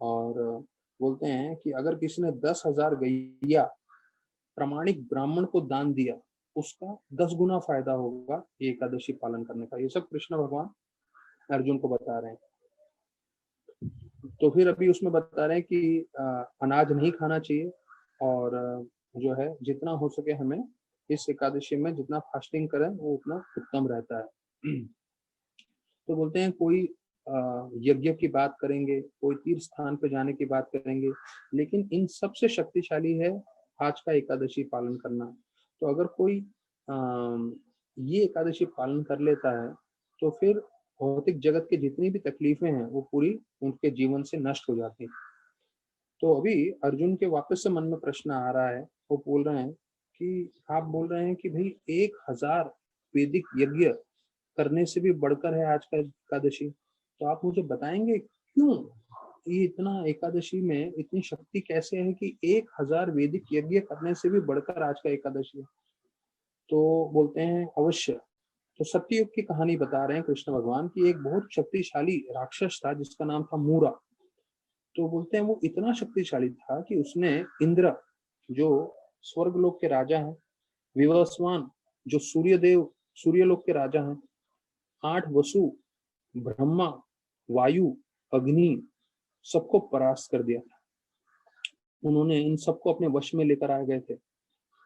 और बोलते हैं कि अगर किसी ने 10,000 गैया प्रामाणिक ब्राह्मण को दान दिया, उसका 10 गुना फायदा होगा ये एकादशी पालन करने का। ये सब कृष्ण भगवान अर्जुन को बता रहे हैं। तो फिर अभी उसमें बता रहे हैं कि अनाज नहीं खाना चाहिए, और जो है जितना हो सके हमें इस एकादशी में जितना फास्टिंग करें वो उतना उत्तम रहता है। तो बोलते हैं कोई यज्ञ की बात करेंगे, कोई तीर्थ स्थान पे जाने की बात करेंगे, लेकिन इन सबसे शक्तिशाली है आज का एकादशी पालन करना। तो अगर कोई ये एकादशी पालन कर लेता है तो फिर भौतिक जगत की जितनी भी तकलीफें हैं वो पूरी उनके जीवन से नष्ट हो जाती हैं। तो अभी अर्जुन के वापस से मन में प्रश्न आ रहा है, वो बोल रहे हैं कि आप बोल रहे हैं कि भाई 1,000 वैदिक यज्ञ करने से भी बढ़कर है आज का एकादशी, तो आप मुझे बताएंगे क्यों ये इतना एकादशी में इतनी शक्ति कैसे है कि 1,000 वैदिक यज्ञ करने से भी बढ़कर आज का एकादशी है। तो बोलते हैं अवश्य। तो सत्ययुग की कहानी बता रहे हैं कृष्ण भगवान की, एक बहुत शक्तिशाली राक्षस था जिसका नाम था मूरा। तो बोलते हैं वो इतना शक्तिशाली था कि उसने इंद्र जो स्वर्गलोक के राजा हैं, विवस्वान जो सूर्यदेव सूर्यलोक के राजा हैं, 8 वसु, ब्रह्मा, वायु, अग्नि, सबको परास्त कर दिया था। उन्होंने इन सबको अपने वश में लेकर आ गए थे।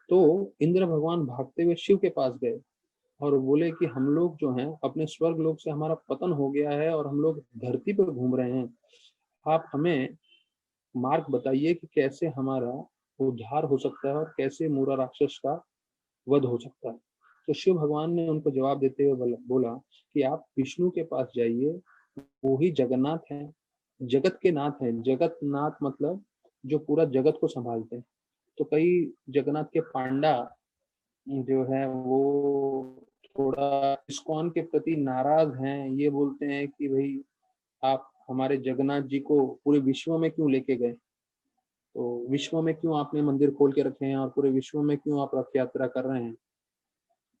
तो इंद्र भगवान भागते हुए शिव के पास गए और बोले कि हम लोग जो हैं अपने स्वर्ग लोक से हमारा पतन हो गया है और हम लोग धरती पर घूम रहे हैं, आप हमें मार्ग बताइए कि कैसे हमारा उद्धार हो सकता है और कैसे मूरा राक्षस का वध हो सकता है। तो शिव भगवान ने उनको जवाब देते हुए बोला कि आप विष्णु के पास जाइए, वो ही जगन्नाथ हैं, जगत के नाथ हैं। जगत नाथ मतलब जो पूरा जगत को संभालते हैं। तो कई जगन्नाथ के पांडा जो है वो थोड़ा इस्कॉन के प्रति नाराज हैं। ये बोलते हैं कि भाई आप हमारे जगन्नाथ जी को पूरे विश्व में क्यों लेके गए? तो विश्व में क्यों आपने मंदिर खोल के रखे हैं और पूरे विश्व में क्यों आप रथ यात्रा कर रहे हैं?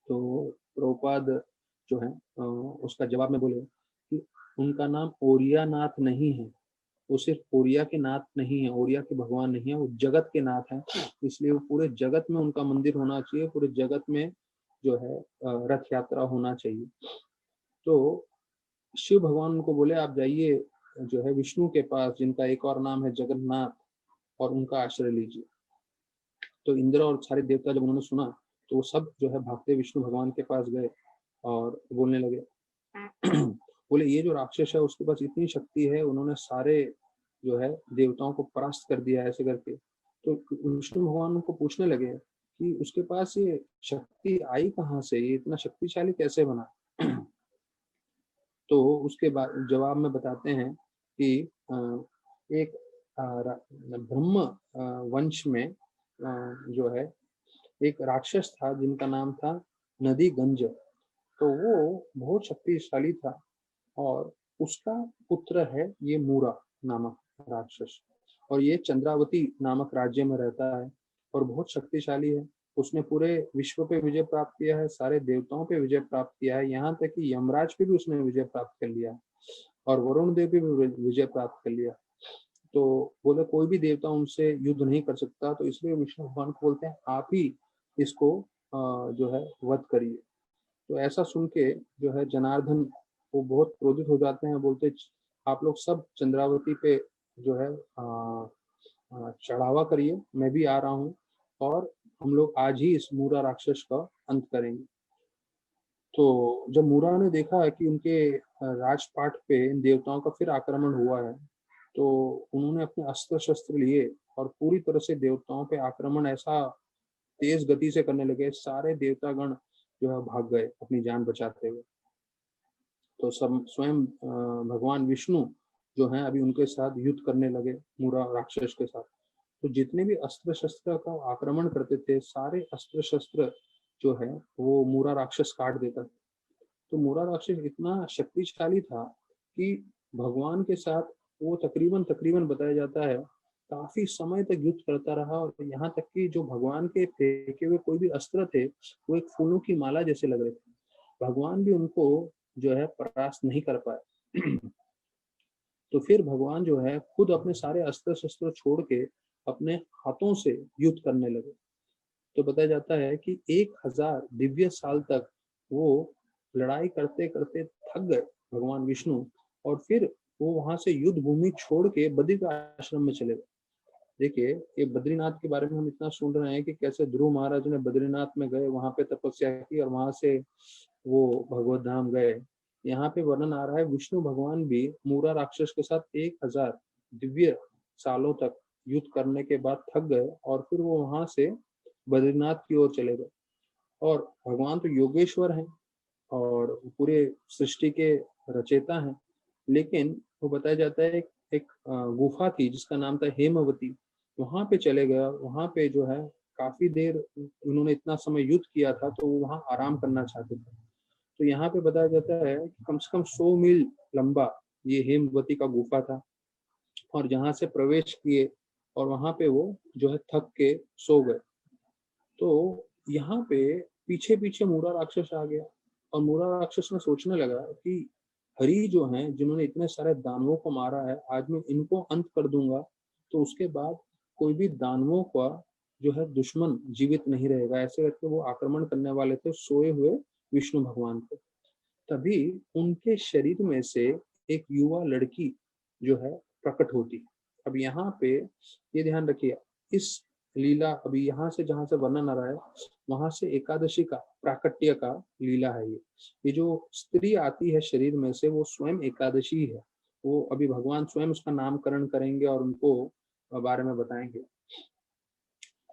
तो प्रभुपाद जो है उसका जवाब में बोले कि उनका नाम ओरिया नाथ नहीं है। वो सिर्फ ओरिया के नाथ नहीं है, ओरिया के भगवान नहीं है, वो जगत के नाथ हैं। इसलिए वो पूरे जगत में उनका मंदिर होना चाहिए, पूरे जगत में जो है रथ यात्रा होना चाहिए। तो शिव भगवान उनको बोले आप जाइए जो है विष्णु के पास, जिनका एक और नाम है जगन्नाथ, और उनका आश्रय लीजिए। तो इंद्र और सारे देवता जब उन्होंने सुना तो वो सब जो है भागते विष्णु भगवान के पास गए और बोलने लगे बोले ये जो राक्षस है उसके पास इतनी शक्ति है, उन्होंने सारे जो है देवताओं को परास्त कर दिया ऐसे करके। तो विष्णु भगवान उनको पूछने लगे कि उसके पास ये शक्ति आई कहाँ से, ये इतना शक्तिशाली कैसे बना? तो उसके बाद जवाब में बताते हैं कि एक ब्रह्म वंश में जो है एक राक्षस था जिनका नाम था नदी गंज। तो वो बहुत शक्तिशाली था और उसका पुत्र है ये मूरा नामक राक्षस, और ये चंद्रावती नामक राज्य में रहता है और बहुत शक्तिशाली है। उसने पूरे विश्व पे विजय प्राप्त किया है, सारे देवताओं पे विजय प्राप्त किया है, यहाँ तक कि यमराज पे भी उसने विजय प्राप्त कर लिया और वरुण देव पे भी विजय प्राप्त कर लिया। तो बोले कोई भी देवता उनसे युद्ध नहीं कर सकता, तो इसलिए विष्णु भगवान को बोलते हैं आप ही इसको जो है वध करिए। तो ऐसा सुन के जो है जनार्दन वो बहुत क्रोधित हो जाते हैं, बोलते आप लोग सब चंद्रावती पे जो है चढ़ावा करिए, मैं भी आ रहा हूँ और हम लोग आज ही इस मूरा राक्षस का अंत करेंगे। तो जब मूरा ने देखा कि उनके राजपाट पे इन देवताओं का फिर आक्रमण हुआ है, तो उन्होंने अपने अस्त्र शस्त्र लिए और पूरी तरह से देवताओं पे आक्रमण ऐसा तेज गति से करने लगे, सारे देवतागण जो है भाग गए अपनी जान बचाते हुए। तो सब स्वयं भगवान विष्णु जो है अभी उनके साथ युद्ध करने लगे मूरा राक्षस के साथ। तो जितने भी अस्त्र शस्त्र का आक्रमण करते थे, सारे अस्त्र शस्त्र जो है वो मूरा राक्षस काट देता। तो मूरा राक्षस इतना शक्तिशाली था कि भगवान के साथ वो तकरीबन तकरीबन बताया जाता है काफी समय तक युद्ध करता रहा, और यहाँ तक कि जो भगवान के फेंके हुए कोई भी अस्त्र थे वो एक फूलों की माला जैसे लग रहे थे। भगवान भी उनको जो है परास्त नहीं कर पाए। तो फिर भगवान जो है खुद अपने सारे अस्त्र शस्त्र छोड़ के अपने हाथों से युद्ध करने लगे। तो बताया जाता है कि 1000 दिव्य साल तक वो लड़ाई करते करते थक गए भगवान विष्णु, और फिर वो वहां से युद्ध भूमि छोड़ के बद्री आश्रम में चले गए। देखिए ये बद्रीनाथ के बारे में हम इतना सुन रहे हैं कि कैसे ध्रुव महाराज ने बद्रीनाथ में गए, वहां पे तपस्या की और वहां से वो भगवत धाम गए। यहाँ पे वर्णन आ रहा है विष्णु भगवान भी मूरा राक्षस के साथ 1000 दिव्य सालों तक युद्ध करने के बाद थक गए और फिर वो वहां से बद्रीनाथ की ओर चले गए। और भगवान तो योगेश्वर हैं और पूरे सृष्टि के रचयिता हैं, लेकिन वो बताया जाता है एक गुफा थी जिसका नाम था हेमवती, वहां पे चले गए। वहां पे जो है काफी देर उन्होंने इतना समय युद्ध किया था तो वो वहां आराम करना चाहते थे। तो यहाँ पे बताया जाता है कि कम से कम 100 मील लंबा ये हेमवती का गुफा था, और जहाँ से प्रवेश किए और वहां पे वो जो है थक के सो गए। तो यहाँ पे पीछे पीछे मूरा राक्षस आ गया, और मूरा राक्षस ने सोचने लगा कि हरि जो हैं जिन्होंने इतने सारे दानवों को मारा है, आज मैं इनको अंत कर दूंगा तो उसके बाद कोई भी दानवों का जो है दुश्मन जीवित नहीं रहेगा। ऐसे करके वो आक्रमण करने वाले थे सोए हुए विष्णु भगवान पे। तभी उनके शरीर में से एक युवा लड़की जो है प्रकट होती है। अब यहाँ पे ये ध्यान रखिए, इस लीला अभी यहाँ से जहाँ से वर्णन आ रहा है वहां से एकादशी का प्राकट्य का लीला है। ये जो स्त्री आती है शरीर में से वो स्वयं एकादशी है। वो अभी भगवान स्वयं उसका नामकरण करेंगे और उनको बारे में बताएंगे।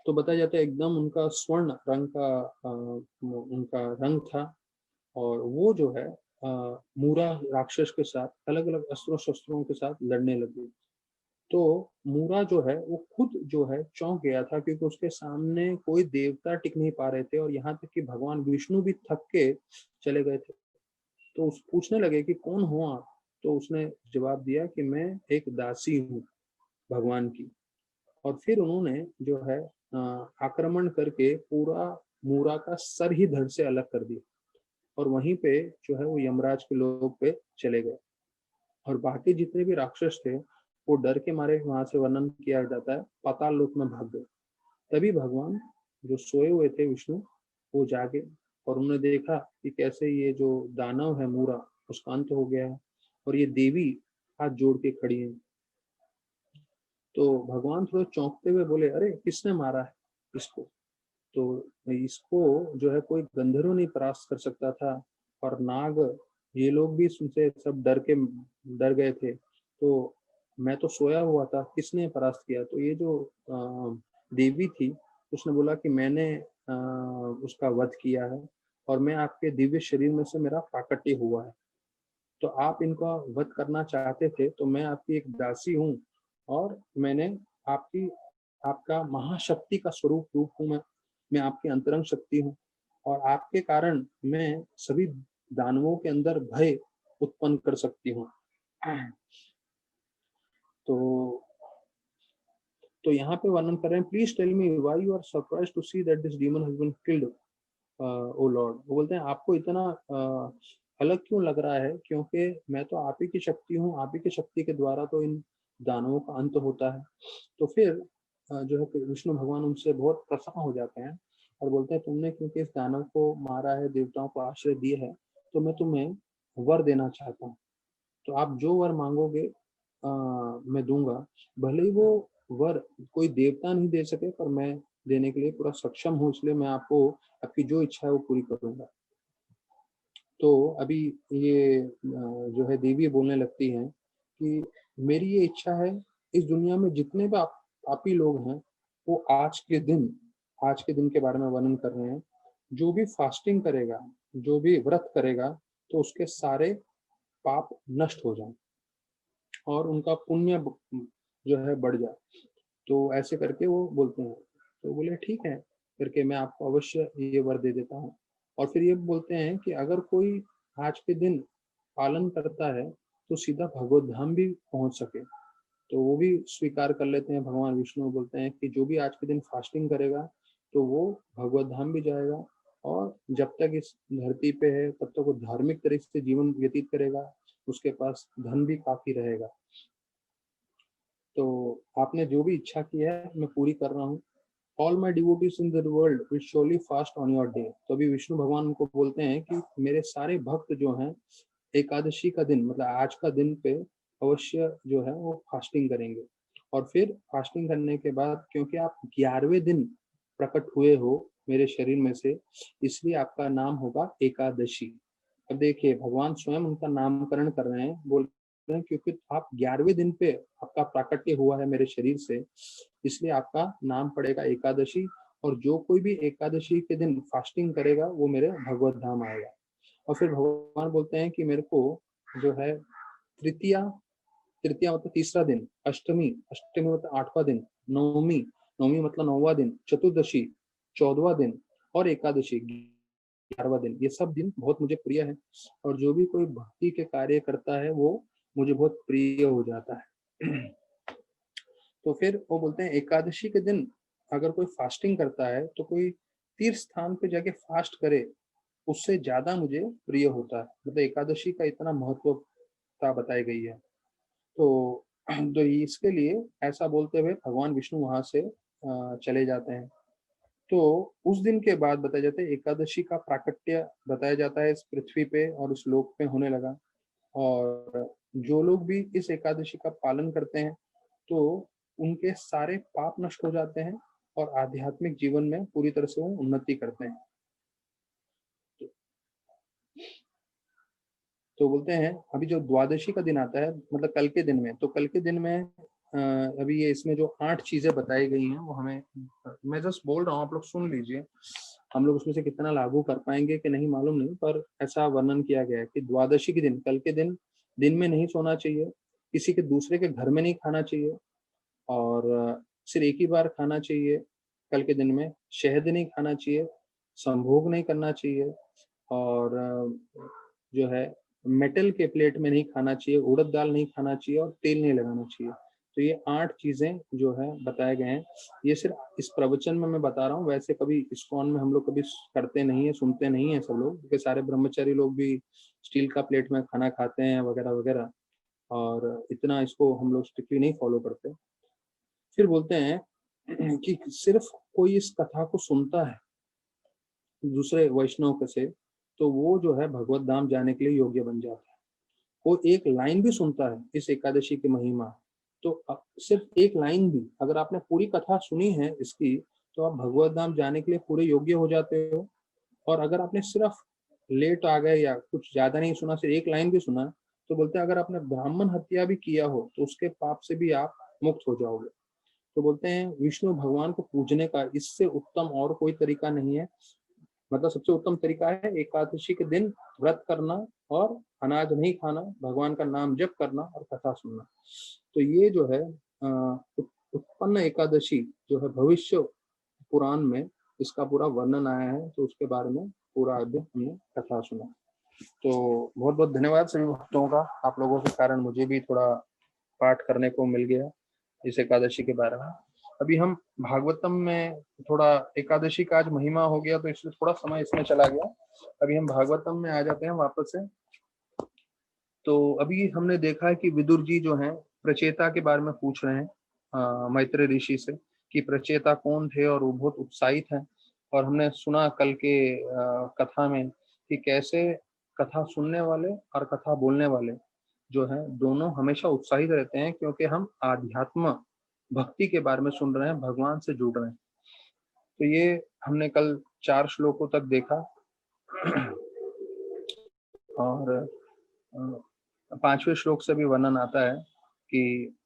तो बताया जाता है एकदम उनका स्वर्ण रंग का उनका रंग था, और वो जो है मूरा राक्षस के साथ अलग अलग अस्त्रों शस्त्रों के साथ लड़ने लगे। तो मूरा जो है वो खुद जो है चौंक गया था, क्योंकि उसके सामने कोई देवता टिक नहीं पा रहे थे और यहाँ तक कि भगवान विष्णु भी थक के चले गए थे। तो उस पूछने लगे कि कौन हो आप? तो उसने जवाब दिया कि मैं एक दासी हूँ भगवान की। और फिर उन्होंने जो है आक्रमण करके पूरा मूरा का सर ही धड़ से अलग कर दिया और वहीं पे जो है वो यमराज के लोग पे चले गए। और बाकी जितने भी राक्षस थे वो डर के मारे, वहां से वर्णन किया जाता है, पाताल लोक में भाग गए। तभी भगवान जो सोए हुए थे विष्णु, वो जागे और उन्होंने देखा कि कैसे ये जो दानव है मूरा, उसका अंत हो गया है और ये देवी हाथ जोड़ के खड़ी है। तो भगवान थोड़े चौंकते हुए बोले, अरे किसने मारा है इसको? तो इसको जो है कोई गंधर्व नहीं परास्त कर सकता था, और नाग ये लोग भी उनसे सब डर गए थे। तो मैं तो सोया हुआ था, किसने परास्त किया? तो ये जो देवी थी उसने बोला कि मैंने उसका वध किया है और मैं आपके दिव्य शरीर में से मेरा प्राकट्य हुआ है। तो आप इनका वध करना चाहते थे तो मैं आपकी एक दासी हूँ और मैंने आपकी आपका महाशक्ति का स्वरूप रूप हूँ मैं आपकी अंतरंग शक्ति हूँ और आपके कारण मैं सभी दानवों के अंदर भय उत्पन्न कर सकती हूँ। तो यहाँ पे वर्णन कर रहे हैं, please tell me why you are surprised to see that this demon has been killed O Lord. वो बोलते हैं आपको इतना अलग क्यों लग रहा है, क्योंकि मैं तो आप ही की शक्ति हूँ, आप ही की शक्ति के द्वारा तो इन दानवों का अंत होता है। तो फिर जो है विष्णु भगवान उनसे बहुत प्रसन्न हो जाते हैं और बोलते हैं, तुमने क्योंकि इस दानव को मारा है, देवताओं को आश्रय दिए है, तो मैं तुम्हें वर देना चाहता हूँ। तो आप जो वर मांगोगे मैं दूंगा। भले ही वो वर कोई देवता नहीं दे सके, पर मैं देने के लिए पूरा सक्षम हूँ, इसलिए मैं आपको आपकी जो इच्छा है वो पूरी करूंगा। तो अभी ये जो है देवी बोलने लगती हैं कि मेरी ये इच्छा है, इस दुनिया में जितने भी पापी लोग हैं वो आज के दिन के बारे में वर्णन कर रहे हैं, जो भी फास्टिंग करेगा, जो भी व्रत करेगा, तो उसके सारे पाप नष्ट हो जाए और उनका पुण्य जो है बढ़ जाए। तो ऐसे करके वो बोलते हैं। तो बोले ठीक है करके मैं आपको अवश्य ये वर दे देता हूँ। और फिर ये बोलते हैं कि अगर कोई आज के दिन पालन करता है तो सीधा भगवत धाम भी पहुंच सके। तो वो भी स्वीकार कर लेते हैं। भगवान विष्णु बोलते हैं कि जो भी आज के दिन फास्टिंग करेगा तो वो भगवत धाम भी जाएगा, और जब तक इस धरती पे है तब तक वो धार्मिक तरीके से जीवन व्यतीत करेगा, उसके पास धन भी काफी रहेगा। तो आपने जो भी इच्छा की है मैं पूरी कर रहा हूँ। All my devotees in the world will surely fast on your day. तो अभी विष्णु भगवान उनको बोलते हैं कि मेरे सारे भक्त जो हैं एकादशी का दिन, मतलब आज का दिन पे अवश्य जो है वो फास्टिंग करेंगे। और फिर फास्टिंग करने के बाद, क्योंकि आप 11वें दिन प्रकट हुए हो मेरे शरीर में से, इसलिए आपका नाम होगा एकादशी। अब देखिए भगवान स्वयं उनका नामकरण कर रहे हैं, बोल रहे हैं क्योंकि आप 11वें दिन पे आपका प्राकट्य हुआ है मेरे शरीर से, इसलिए आपका नाम पड़ेगा एकादशी। और जो कोई भी एकादशी के दिन फास्टिंग करेगा वो मेरे भगवत धाम आएगा। और फिर भगवान बोलते हैं कि मेरे को जो है तृतीया तृतीया मतलब तीसरा दिन, अष्टमी अष्टमी मतलब 8वां दिन, नवमी नवमी मतलब 9वां दिन, चतुर्दशी 14वां दिन और एकादशी 11वां दिन, ये सब दिन बहुत मुझे प्रिय है। और जो भी कोई भक्ति के कार्य करता है वो मुझे बहुत प्रिय हो जाता है। तो फिर वो बोलते हैं एकादशी के दिन अगर कोई फास्टिंग करता है तो कोई तीर्थ स्थान पे जाके फास्ट करे, उससे ज्यादा मुझे प्रिय होता है। मतलब एकादशी का इतना महत्वता बताई गई है। तो इसके लिए ऐसा बोलते हुए भगवान विष्णु वहां से चले जाते हैं। तो उस दिन के बाद बताया जाता है एकादशी का प्राकट्य बताया जाता है इस पृथ्वी पे और इस लोक पे होने लगा। और जो लोग भी इस एकादशी का पालन करते हैं तो उनके सारे पाप नष्ट हो जाते हैं और आध्यात्मिक जीवन में पूरी तरह से वो उन्नति करते हैं। तो बोलते हैं अभी जो द्वादशी का दिन आता है, मतलब कल के दिन में, तो कल के दिन में अभी ये इसमें जो 8 चीजें बताई गई हैं वो हमें, मैं जस्ट बोल रहा हूँ, आप लोग सुन लीजिए। हम लोग उसमें से कितना लागू कर पाएंगे कि नहीं मालूम नहीं, पर ऐसा वर्णन किया गया है कि द्वादशी के दिन, कल के दिन, दिन में नहीं सोना चाहिए, किसी के दूसरे के घर में नहीं खाना चाहिए, और सिर्फ एक ही बार खाना चाहिए कल के दिन में, शहद नहीं खाना चाहिए, संभोग नहीं करना चाहिए, और जो है मेटल के प्लेट में नहीं खाना चाहिए, उड़द दाल नहीं खाना चाहिए और तेल नहीं लगाना चाहिए। तो ये 8 चीजें जो है बताए गए हैं। ये सिर्फ इस प्रवचन में मैं बता रहा हूँ, वैसे कभी इस्कॉन में हम लोग कभी करते नहीं है, सुनते नहीं है सब लोग, क्योंकि सारे ब्रह्मचारी लोग भी स्टील का प्लेट में खाना खाते हैं वगैरह वगैरह, और इतना इसको हम लोग स्ट्रिक्टली नहीं फॉलो करते। फिर बोलते हैं कि सिर्फ कोई इस कथा को सुनता है दूसरे वैष्णव से, तो वो जो है भगवत धाम जाने के लिए योग्य बन जाता है। वो एक लाइन भी सुनता है इस एकादशी की महिमा, तो सिर्फ एक लाइन भी, अगर आपने पूरी कथा सुनी है इसकी, तो आप भगवत धाम जाने के लिए पूरे योग्य हो जाते हो। और अगर आपने सिर्फ लेट आ गए या कुछ ज्यादा नहीं सुना, सिर्फ एक लाइन भी सुना, तो बोलते हैं अगर आपने ब्राह्मण हत्या भी किया हो तो उसके पाप से भी आप मुक्त हो जाओगे। तो बोलते हैं विष्णु भगवान को पूजने का इससे उत्तम और कोई तरीका नहीं है। मतलब सबसे उत्तम तरीका है एकादशी के दिन व्रत करना और अनाज नहीं खाना, भगवान का नाम जप करना और कथा सुनना। तो ये जो है उत्पन्न एकादशी जो है भविष्य पुराण में इसका पूरा वर्णन आया है, तो उसके बारे में पूरा अभी हमने कथा सुना। तो बहुत बहुत धन्यवाद सभी भक्तों का, आप लोगों के कारण मुझे भी थोड़ा पाठ करने को मिल गया इस एकादशी के बारे में। अभी हम भागवतम में थोड़ा, एकादशी का आज महिमा हो गया तो इसलिए थोड़ा समय इसमें चला गया। अभी हम भागवतम में आ जाते हैं वापस से। तो अभी हमने देखा है कि विदुर जी जो हैं प्रचेता के बारे में पूछ रहे हैं मैत्रेय ऋषि से कि प्रचेता कौन थे, और वो बहुत उत्साहित हैं। और हमने सुना कल के कथा में कि कैसे कथा सुनने वाले और कथा बोलने वाले जो है दोनों हमेशा उत्साहित रहते हैं, क्योंकि हम आध्यात्म भक्ति के बारे में सुन रहे हैं, भगवान से जुड़ रहे हैं। तो ये हमने कल 4 श्लोकों तक देखा। और 5वें श्लोक से भी वर्णन आता है कि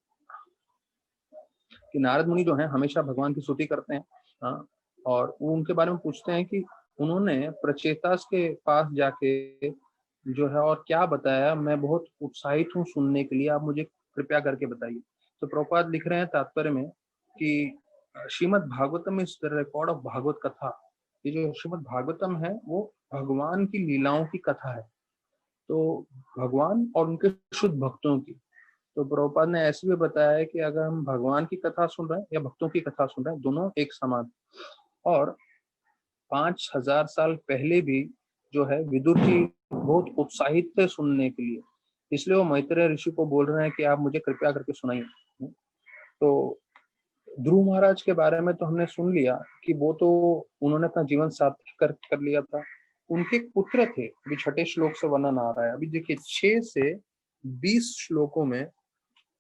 नारद मुनि जो हैं हमेशा भगवान की स्तुति करते हैं। हाँ, और वो उनके बारे में पूछते हैं कि उन्होंने प्रचेतास के पास जाके जो है और क्या बताया, मैं बहुत उत्साहित हूँ सुनने के लिए, आप मुझे कृपया करके बताइए। तो प्रभुपाद लिख रहे हैं तात्पर्य में कि Shrimad Bhagavatam is the record of Bhagavat कथा। ये जो श्रीमद् भागवतम है वो भगवान की लीलाओं की कथा है, तो भगवान और उनके शुद्ध भक्तों की। तो प्रभुपाद ने ऐसे भी बताया है कि अगर हम भगवान की कथा सुन रहे हैं या भक्तों की कथा सुन रहे हैं, दोनों एक समान। और 5000 साल पहले भी जो है विदुर जी बहुत उत्साहित थे सुनने के लिए, इसलिए वो मैत्रेय ऋषि को बोल रहे हैं कि आप मुझे कृपया करके सुनाइए। तो ध्रुव महाराज के बारे में तो हमने सुन लिया कि वो तो उन्होंने अपना जीवन सार्थक कर लिया था। उनके पुत्र थे, अभी 6ठे श्लोक से वर्णन आ रहा है। अभी देखिए 6 से 20 श्लोकों में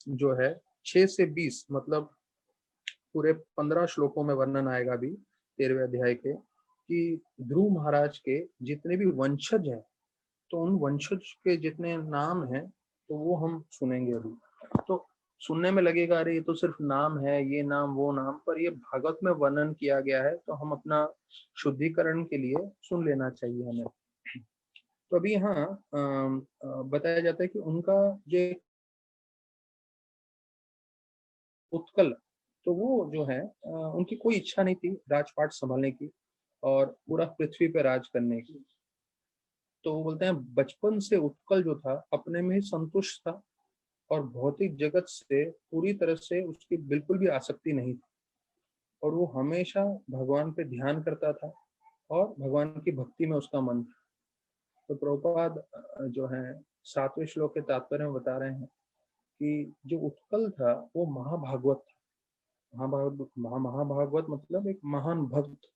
जो है, 6 से 20 मतलब पूरे 15 श्लोकों में वर्णन आएगा अभी 13वें अध्याय के, कि ध्रुव महाराज के जितने भी वंशज हैं, तो उन वंशज के जितने नाम हैं तो वो हम सुनेंगे अभी। तो सुनने में लगेगा अरे ये तो सिर्फ नाम है, ये नाम वो नाम, पर ये भागवत में वर्णन किया गया है, तो हम अपना शुद्धिकरण के लिए सुन लेना चाहिए हमें। तो अभी यहाँ बताया जाता है कि उनका जो उत्कल, तो वो जो है उनकी कोई इच्छा नहीं थी राजपाट संभालने की और पूरा पृथ्वी पे राज करने की। तो वो बोलते हैं बचपन से उत्कल जो था अपने में ही संतुष्ट था, और भौतिक जगत से पूरी तरह से उसकी बिल्कुल भी आसक्ति नहीं थी, और वो हमेशा भगवान पे ध्यान करता था और भगवान की भक्ति में उसका मन था। तो प्रभुपाद जो है 7वें श्लोक के तात्पर्य में बता रहे हैं कि जो उत्कल था वो महाभागवत था। महाभागवत मतलब एक महान भक्त,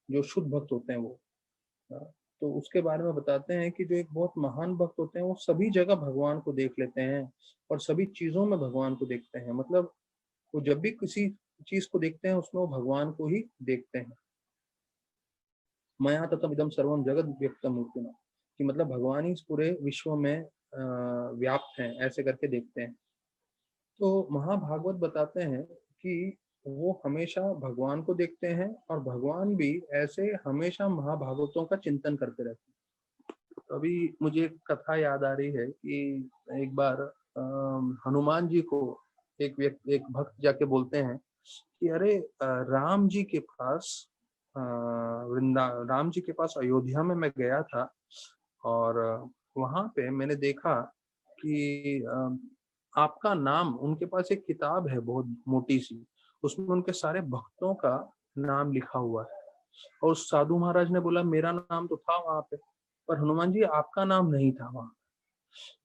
जो शुद्ध भक्त होते हैं वो। तो उसके बारे में बताते हैं कि जो एक बहुत महान भक्त होते हैं वो सभी जगह भगवान को देख लेते हैं और सभी चीजों में भगवान को देखते हैं। मतलब वो जब भी किसी चीज को देखते हैं उसमें वो भगवान को ही देखते हैं। मया ततम इदम सर्वम जगत व्यक्तम मूर्तिना, कि मतलब भगवान ही इस पूरे विश्व में व्याप्त हैं, ऐसे करके देखते हैं। तो महाभागवत बताते हैं कि वो हमेशा भगवान को देखते हैं और भगवान भी ऐसे हमेशा महाभागवतों का चिंतन करते रहते हैं। तो अभी मुझे एक कथा याद आ रही है कि एक बार हनुमान जी को एक भक्त जाके बोलते हैं कि अरे राम जी के पास राम जी के पास अयोध्या में मैं गया था और वहां पे मैंने देखा कि आपका नाम, उनके पास एक किताब है बहुत मोटी सी, उसमें उनके सारे भक्तों का नाम लिखा हुआ है। और उस साधु महाराज ने बोला मेरा नाम तो था वहां पे, पर हनुमान जी आपका नाम नहीं था वहां।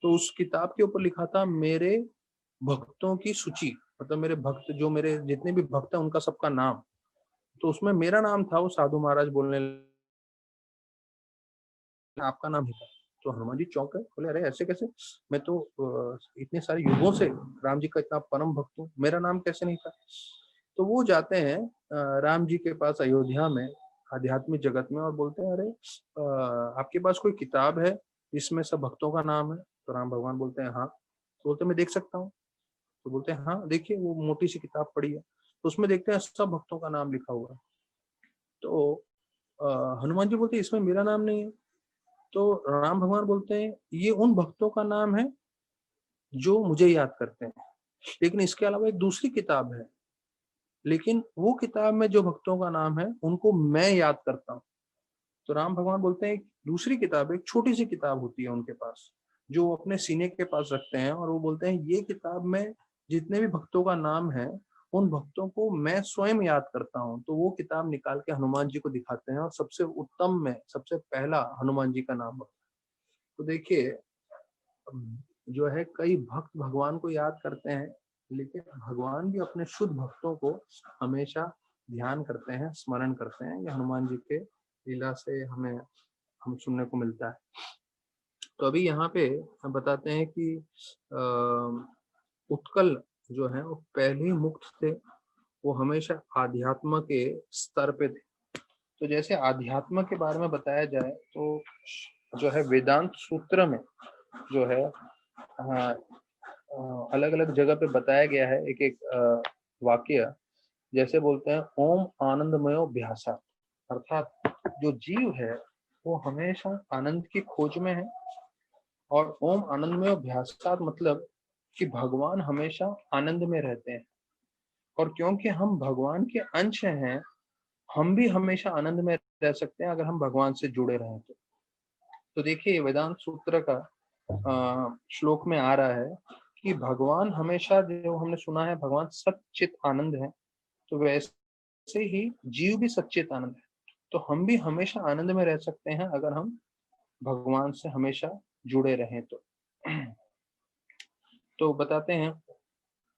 तो उस किताब के ऊपर लिखा था मेरे भक्तों की सूची, मतलब मेरे भक्त, जो मेरे जितने भी भक्त हैं उनका सबका नाम, तो उसमें मेरा नाम था। वो साधु महाराज बोलने लगे, आपका नाम ही था। तो हनुमान जी चौंक गए, बोले अरे ऐसे कैसे, मैं तो इतने सारे युगों से राम जी का इतना परम भक्त हूँ, मेरा नाम कैसे नहीं था। तो वो जाते हैं राम जी के पास अयोध्या में, आध्यात्मिक जगत में, और बोलते हैं अरे आपके पास कोई किताब है जिसमें सब भक्तों का नाम है। तो राम भगवान बोलते हैं हाँ। तो बोलते हैं मैं देख सकता हूँ। तो बोलते हैं हाँ देखिए, वो मोटी सी किताब पड़ी है, तो उसमें देखते हैं सब भक्तों का नाम लिखा हुआ है। तो हनुमान जी बोलते हैं इसमें मेरा नाम नहीं है। तो राम भगवान बोलते हैं ये उन भक्तों का नाम है जो मुझे याद करते हैं, लेकिन इसके अलावा एक दूसरी किताब है, लेकिन वो किताब में जो भक्तों का नाम है उनको मैं याद करता हूँ। तो राम भगवान बोलते हैं एक दूसरी किताब, एक छोटी सी किताब होती है उनके पास, जो वो अपने सीने के पास रखते हैं, और वो बोलते हैं ये किताब में जितने भी भक्तों का नाम है उन भक्तों को मैं स्वयं याद करता हूँ। तो वो किताब निकाल के हनुमान जी को दिखाते हैं, और सबसे उत्तम में सबसे पहला हनुमान जी का नाम होता है। तो देखिए जो है कई भक्त भगवान को याद करते हैं, लेकिन भगवान भी अपने शुद्ध भक्तों को हमेशा ध्यान करते हैं, स्मरण करते हैं। ये हनुमान जी के लीला से हमें हम सुनने को मिलता है। तो अभी यहाँ पे हम बताते हैं कि उत्कल जो है वो पहले ही मुक्त थे, वो हमेशा आध्यात्म के स्तर पे थे। तो जैसे आध्यात्म के बारे में बताया जाए तो जो है वेदांत सूत्र में जो है हाँ, अलग अलग जगह पे बताया गया है एक एक वाक्य। जैसे बोलते हैं ओम आनंदमयो अभ्यासा, अर्थात जो जीव है वो हमेशा आनंद की खोज में है। और ओम आनंदमय अभ्यासात मतलब कि भगवान हमेशा आनंद में रहते हैं, और क्योंकि हम भगवान के अंश हैं, हम भी हमेशा आनंद में रह सकते हैं अगर हम भगवान से जुड़े रहें तो देखिए वेदांत सूत्र का श्लोक में आ रहा है कि भगवान हमेशा, जो हमने सुना है भगवान सच्चित आनंद है, तो वैसे ही जीव भी सच्चित आनंद है। तो हम भी हमेशा आनंद में रह सकते हैं अगर हम भगवान से हमेशा जुड़े रहें तो बताते हैं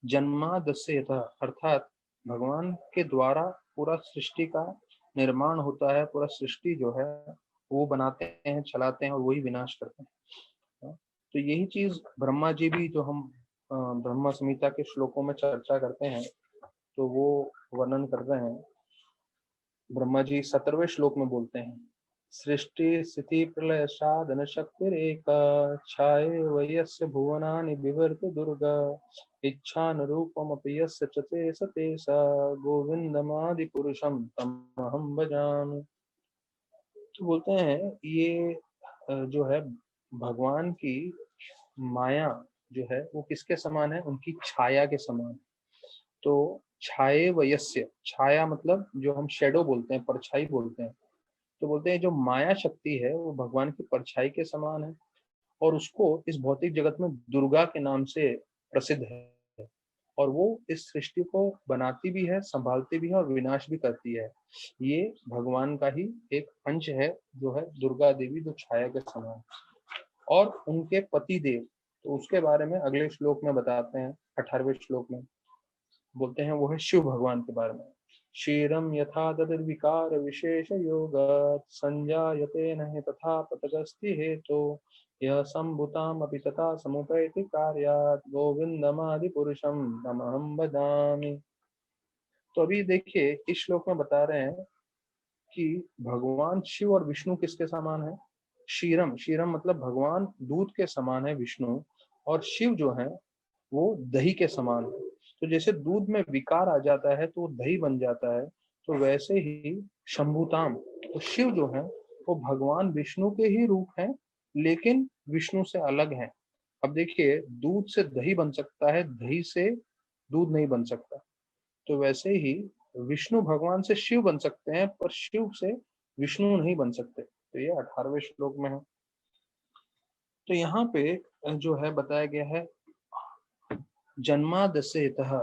जन्मादस्य यथा, अर्थात भगवान के द्वारा पूरा सृष्टि का निर्माण होता है, पूरा सृष्टि जो है वो बनाते हैं, चलाते हैं, और वही विनाश करते हैं। तो यही चीज ब्रह्मा जी भी, जो हम ब्रह्मा संहिता के श्लोकों में चर्चा करते हैं, तो वो वर्णन कर रहे हैं। ब्रह्मा जी 17वें श्लोक में बोलते हैं सृष्टि स्थिति प्रलय साधन शक्तिरेक छाये वयस्य भुवनानि विवर्त दुर्गा इच्छानुरूपमपि यस्य च ते सते स गोविंदमादि पुरुषम तमहं भजामि। तो बोलते हैं ये जो है भगवान की माया जो है वो किसके समान है, उनकी छाया के समान। तो छाये वयस्य, छाया मतलब जो हम शेडो बोलते हैं, परछाई बोलते हैं। तो बोलते हैं जो माया शक्ति है वो भगवान की परछाई के समान है, और उसको इस भौतिक जगत में दुर्गा के नाम से प्रसिद्ध है। और वो इस सृष्टि को बनाती भी है, संभालती भी है, और विनाश भी करती है। ये भगवान का ही एक अंश है जो है दुर्गा देवी, जो छाया के समान। और उनके पति देव, तो उसके बारे में अगले श्लोक में बताते हैं, 18वें श्लोक में बोलते हैं, वो है शिव भगवान के बारे में। क्षीरम यथा तद्विकार विशेष योग संजायते न तथा पतगस्ति हेतु यह संभुताम अपि तथा समुपैति कार्यात् गोविंदमादि पुरुषम तमहं भजामि। तो अभी देखिए इस श्लोक में बता रहे हैं कि भगवान शिव और विष्णु किसके समान है। क्षीरम, क्षीरम मतलब भगवान दूध के समान है विष्णु, और शिव जो है वो दही के समान है। तो जैसे दूध में विकार आ जाता है तो वो दही बन जाता है, तो वैसे ही शंभुताम, तो शिव जो है वो भगवान विष्णु के ही रूप हैं, लेकिन विष्णु से अलग हैं। अब देखिए दूध से दही बन सकता है, दही से दूध नहीं बन सकता। तो वैसे ही विष्णु भगवान से शिव बन सकते हैं, पर शिव से विष्णु नहीं बन सकते। तो ये 18वें श्लोक में है। तो यहाँ पे जो है बताया गया है जन्मादस्यतः।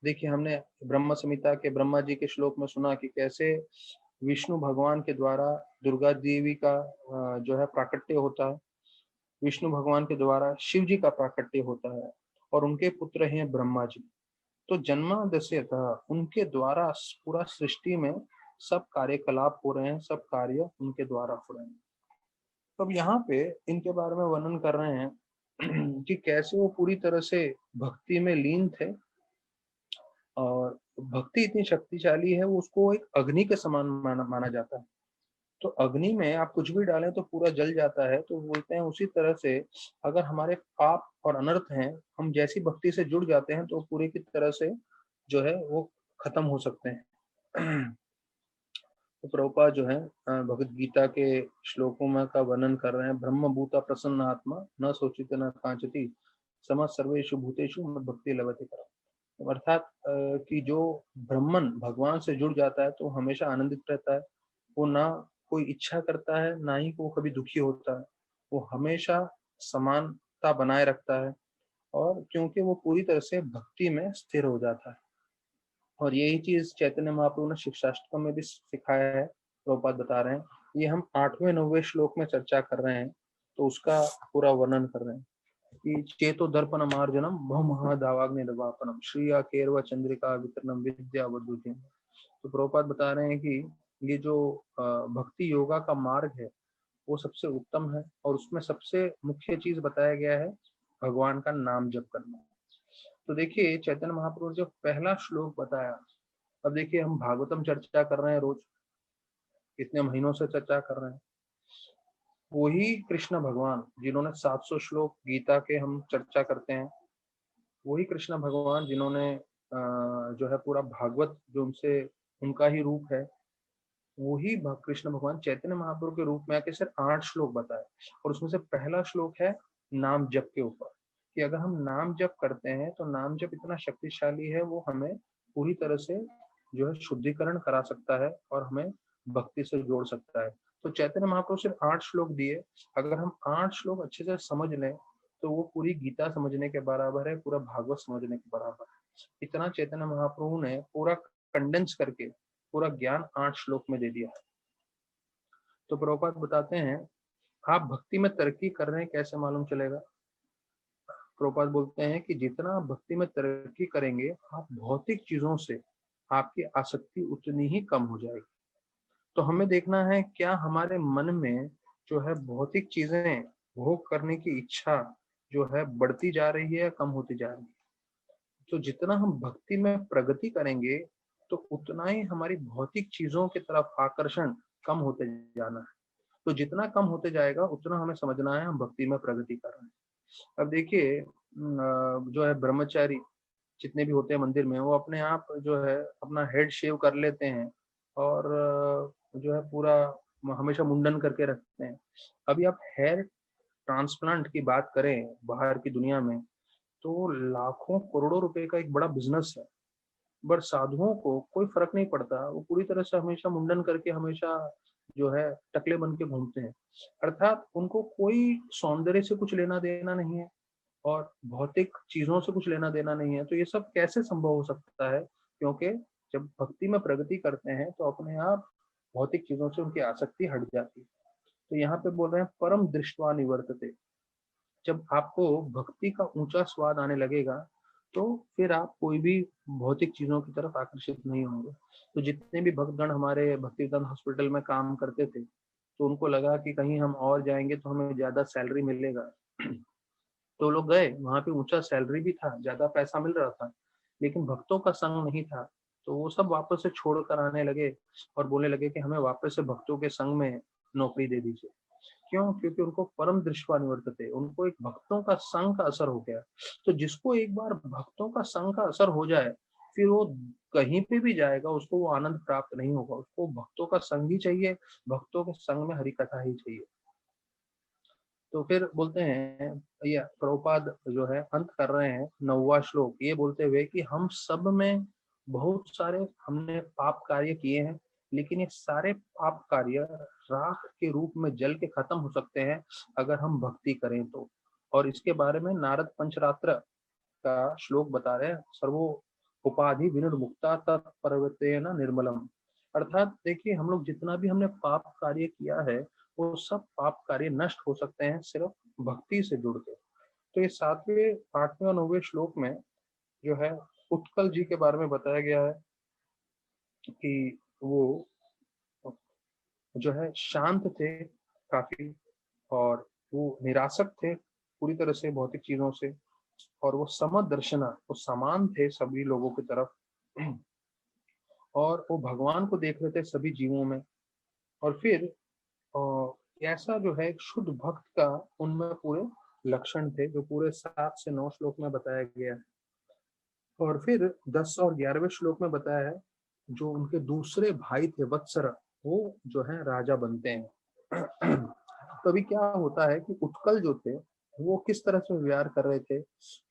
देखिए, हमने ब्रह्म संहिता के ब्रह्मा जी के श्लोक में सुना कि कैसे विष्णु भगवान के द्वारा दुर्गा देवी का जो है प्राकट्य होता है, विष्णु भगवान के द्वारा शिव जी का प्राकट्य होता है, और उनके पुत्र हैं ब्रह्मा जी। तो जन्मादस्यतः उनके द्वारा पूरा सृष्टि में सब कार्यकलाप हो रहे हैं, सब कार्य उनके द्वारा हो रहे हैं। तो अब यहाँ पे इनके बारे में वर्णन कर रहे हैं कि कैसे वो पूरी तरह से भक्ति में लीन थे, और भक्ति इतनी शक्तिशाली है, वो उसको एक अग्नि के समान माना जाता है। तो अग्नि में आप कुछ भी डालें तो पूरा जल जाता है। तो बोलते हैं उसी तरह से अगर हमारे पाप और अनर्थ हैं, हम जैसी भक्ति से जुड़ जाते हैं तो पूरी की तरह से जो है वो खत्म हो सकते हैं। तो प्रभुपाद जो है भगवत गीता के श्लोकों में का वर्णन कर रहे हैं, ब्रह्म भूता प्रसन्न आत्मा न सोचित न कांचति सम सर्वेषु भूतेषु मद भक्ति लभते कर। अर्थात कि जो ब्रह्मन भगवान से जुड़ जाता है तो हमेशा आनंदित रहता है। वो ना कोई इच्छा करता है, ना ही वो कभी दुखी होता है। वो हमेशा समानता बनाए रखता है, और क्योंकि वो पूरी तरह से भक्ति में स्थिर हो जाता है। और यही चीज चैतन्य महाप्रभु ने शिक्षाष्टकम में भी सिखाया है। प्रभुपाद बता रहे हैं, ये हम 8वें 9वें श्लोक में चर्चा कर रहे हैं, तो उसका पूरा वर्णन कर रहे हैं कि चेतो दर्पण मार्जनम बहु महादावाग्नि दवापनम श्रिया केरवा चंद्रिका वितरणम विद्या वधुजन। तो प्रभुपाद बता रहे हैं कि ये जो भक्ति योगा का मार्ग है वो सबसे उत्तम है, और उसमें सबसे मुख्य चीज बताया गया है भगवान का नाम जप करना। तो देखिए, चैतन्य महाप्रभु ने जो पहला श्लोक बताया, अब देखिए हम भागवतम चर्चा कर रहे हैं रोज, कितने महीनों से चर्चा कर रहे हैं। वही कृष्ण भगवान जिन्होंने 700 श्लोक गीता के हम चर्चा करते हैं, वही कृष्ण भगवान जिन्होंने जो है पूरा भागवत जो उनसे उनका ही रूप है, वही कृष्ण भगवान चैतन्य महाप्रभु के रूप में आके सिर्फ 8 श्लोक बताए। और उसमें से पहला श्लोक है नाम जप के ऊपर, कि अगर हम नाम जप करते हैं तो नाम जप इतना शक्तिशाली है, वो हमें पूरी तरह से जो है शुद्धिकरण करा सकता है और हमें भक्ति से जोड़ सकता है। तो चैतन्य महाप्रभु सिर्फ 8 श्लोक दिए, अगर हम 8 श्लोक अच्छे से समझ लें तो वो पूरी गीता समझने के बराबर है, पूरा भागवत समझने के बराबर है। इतना चैतन्य महाप्रभु ने पूरा कंडेंस करके पूरा ज्ञान 8 श्लोक में दे दिया है। तो प्रभुपाद बताते हैं, आप भक्ति में तरक्की कर रहे हैं कैसे मालूम चलेगा। प्रभुपाद बोलते हैं कि जितना आप भक्ति में तरक्की करेंगे, आप भौतिक चीजों से आपकी आसक्ति उतनी ही कम हो जाएगी। तो हमें देखना है क्या हमारे मन में जो है भौतिक चीजें भोग करने की इच्छा जो है बढ़ती जा रही है या कम होती जा रही है। तो जितना हम भक्ति में प्रगति करेंगे तो उतना ही हमारी भौतिक चीजों की तरफ आकर्षण कम होते जाना है। तो जितना कम होते जाएगा उतना हमें समझना है हम भक्ति में प्रगति कर रहे हैं। अब देखिए, जो है ब्रह्मचारी जितने भी होते हैं मंदिर में, वो अपने आप जो है अपना हेड शेव कर लेते हैं, और जो है पूरा हमेशा मुंडन करके रखते हैं। अभी आप हेयर ट्रांसप्लांट की बात करें बाहर की दुनिया में, तो लाखों करोड़ों रुपए का एक बड़ा बिजनेस है। बट साधुओं को कोई फर्क नहीं पड़ता, वो पूरी तरह से हमेशा मुंडन करके हमेशा जो है टकले बन के घूमते हैं। अर्थात उनको कोई सौंदर्य से कुछ लेना देना नहीं है और भौतिक चीजों से कुछ लेना देना नहीं है। तो ये सब कैसे संभव हो सकता है, क्योंकि जब भक्ति में प्रगति करते हैं तो अपने आप भौतिक चीजों से उनकी आसक्ति हट जाती है। तो यहाँ पे बोल रहे हैं परम दृष्टवा निवर्तते। जब आपको भक्ति का ऊंचा स्वाद आने लगेगा तो फिर आप कोई भी भौतिक चीजों की तरफ आकर्षित नहीं होंगे। तो जितने भी भक्तगण हमारे भक्तिवेदांत हॉस्पिटल में काम करते थे, तो उनको लगा कि कहीं हम और जाएंगे तो हमें ज्यादा सैलरी मिलेगा। तो लोग गए, वहां पे ऊंचा सैलरी भी था, ज्यादा पैसा मिल रहा था, लेकिन भक्तों का संग नहीं था। तो वो सब वापस से छोड़ कर आने लगे और बोलने लगे कि हमें वापस से भक्तों के संग में नौकरी दे दीजिए। क्यों? क्योंकि उनको परम दृष्टवा निवर्तते, उनको एक भक्तों का संग का असर हो गया। तो जिसको एक बार भक्तों का संग का असर हो जाए, फिर वो कहीं पे भी जाएगा उसको वो आनंद प्राप्त नहीं होगा, उसको भक्तों का संग ही चाहिए, भक्तों के संग में हरि कथा ही चाहिए। तो फिर बोलते हैं, ये प्रभुपाद जो है अंत कर रहे हैं 9वां श्लोक ये बोलते हुए कि हम सब में बहुत सारे हमने पाप कार्य किए हैं, लेकिन ये सारे पाप कार्य राख के रूप में जल के खत्म हो सकते हैं अगर हम भक्ति करें तो। और इसके बारे में नारद पंचरात्र का श्लोक बता रहे हैं, सर्वो उपाधि विनिर्मुक्ता तत्पर्वतेन निर्मलम। अर्थात देखिए, हम लोग जितना भी हमने पाप कार्य किया है वो सब पाप कार्य नष्ट हो सकते हैं सिर्फ भक्ति से जुड़ के। तो ये 7वें 8वें और 9वें श्लोक में जो है उत्कल जी के बारे में बताया गया है कि वो जो है शांत थे काफी, और वो निरासक्त थे पूरी तरह से भौतिक चीजों से, और वो समदर्शना, वो समान थे सभी लोगों की तरफ, और वो भगवान को देख रहे थे सभी जीवों में। और फिर ऐसा जो है एक शुद्ध भक्त का उनमें पूरे लक्षण थे जो पूरे 7 से 9 श्लोक में बताया गया है। और फिर 10 और 11वें श्लोक में बताया है जो उनके दूसरे भाई थे वत्सर, वो जो है राजा बनते हैं। तो अभी क्या होता है कि उत्कल जो थे वो किस तरह से व्यवहार कर रहे थे,